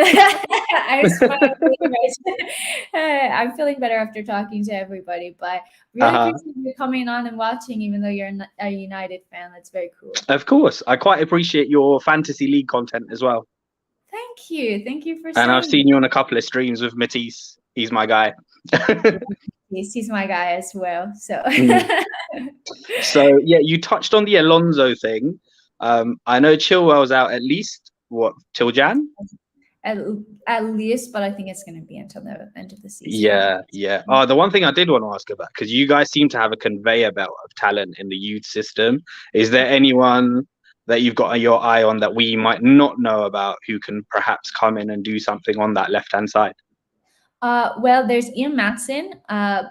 I'm feeling better after talking to everybody, but really appreciate you coming on and watching, even though you're a United fan. That's very cool. Of course. I quite appreciate your fantasy league content as well. Thank you. Thank you for And I've seen you on a couple of streams with Matisse. He's my guy. He's my guy as well. So So yeah, you touched on the Alonso thing. I know Chilwell's out at least till Jan? At least, but I think it's going to be until the end of the season. Yeah. Oh, the one thing I did want to ask about, because you guys seem to have a conveyor belt of talent in the youth system. Is there anyone that you've got your eye on that we might not know about, who can perhaps come in and do something on that left-hand side? Well, there's Ian Maatsen,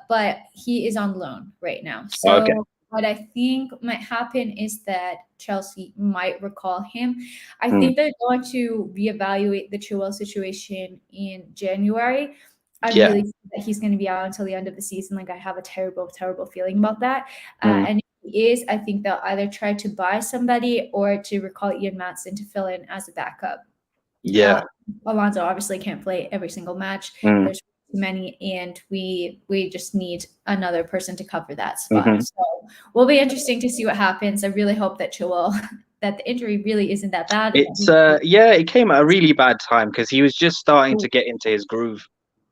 but he is on loan right now. So Okay. what I think might happen is that Chelsea might recall him. I think they're going to reevaluate the Chilwell situation in January. I really think that he's going to be out until the end of the season. Like, I have a terrible, terrible feeling about that. And if he is, I think they'll either try to buy somebody or to recall Ian Maatsen to fill in as a backup. Yeah. Alonso obviously can't play every single match. There's too many, and we just need another person to cover that spot. So will be interesting to see what happens. I really hope that Chilwell, that the injury really isn't that bad. It's it came at a really bad time because he was just starting to get into his groove.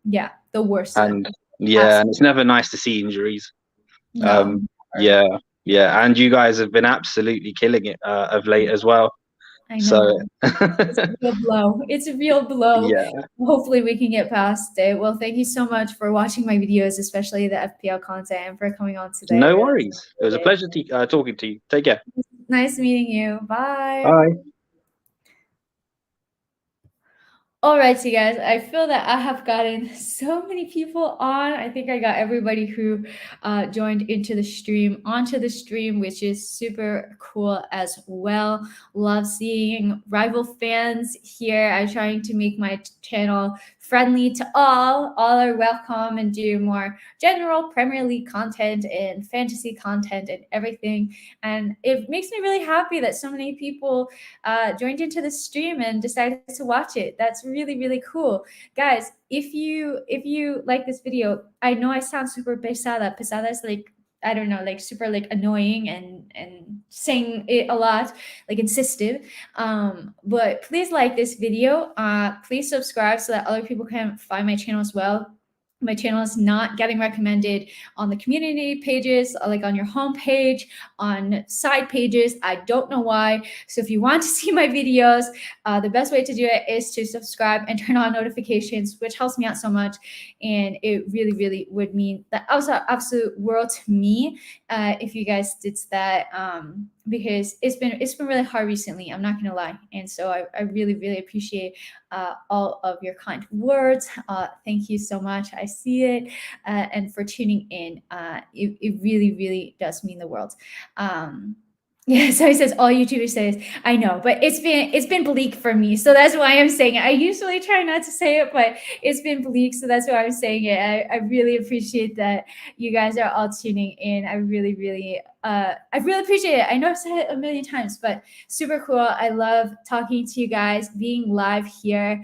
Yeah, the worst. And and it's never nice to see injuries. No. Yeah, and you guys have been absolutely killing it of late as well. I know. So it's a real blow. It's a real blow. Yeah. Hopefully we can get past it. Well, thank you so much for watching my videos, especially the FPL content, and for coming on today. No worries. It was a pleasure talking to you. Take care. Nice meeting you. Bye. Bye. All right, you guys, I feel that I have gotten so many people on. I think I got everybody who joined into the stream onto the stream, which is super cool as well. Love seeing rival fans here. I'm trying to make my channel friendly to all. All are welcome, and do more general Premier League content and fantasy content and everything. And it makes me really happy that so many people joined into the stream and decided to watch it. That's really, really cool. Guys, if you like this video, I know I sound super pesada. Pesada is like, I don't know, like super like annoying and saying it a lot, like insistent. But please like this video. Please subscribe so that other people can find my channel as well. My channel is not getting recommended on the community pages, like on your homepage, on side pages. I don't know why. So if you want to see my videos, the best way to do it is to subscribe and turn on notifications, which helps me out so much. And it really, really would mean the absolute world to me if you guys did that. Because it's been really hard recently, I'm not gonna lie. And so I really, really appreciate all of your kind words. Thank you so much. I see it. And for tuning in. It really, really does mean the world. Yeah, so he says all YouTubers say, I know, but it's been bleak for me, so that's why I'm saying it. I usually try not to say it, but it's been bleak, so that's why I'm saying it. I really appreciate that you guys are all tuning in. I really, really appreciate it. I know I've said it a million times, but super cool. I love talking to you guys, being live here.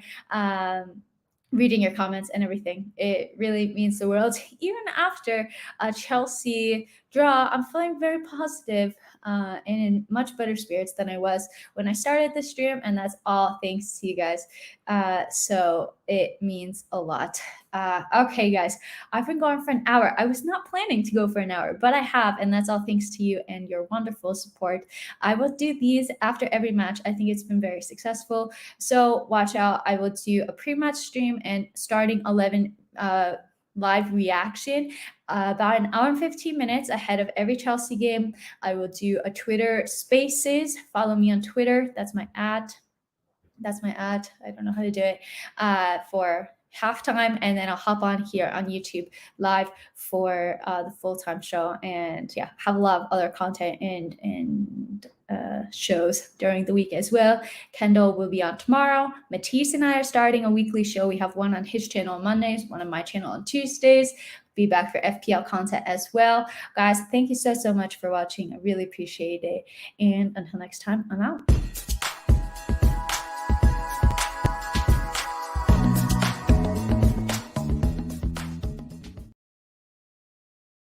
Reading your comments and everything. It really means the world. Even after a Chelsea draw, I'm feeling very positive and in much better spirits than I was when I started the stream, and that's all thanks to you guys. So it means a lot. Okay, guys, I've been going for an hour. I was not planning to go for an hour, but I have, and that's all thanks to you and your wonderful support. I will do these after every match. I think it's been very successful. So watch out. I will do a pre-match stream and starting 11 live reaction about an hour and 15 minutes ahead of every Chelsea game. I will do a Twitter Spaces. Follow me on Twitter. That's my ad. I don't know how to do it for halftime, and then I'll hop on here on YouTube live for the full-time show, and yeah, have a lot of other content and shows during the week as well. Kendall will be on tomorrow. Matisse and I are starting a weekly show. We have one on his channel on Mondays, one on my channel on Tuesdays. Be back for FPL content as well. Guys, thank you so much for watching. I really appreciate it. And until next time, I'm out.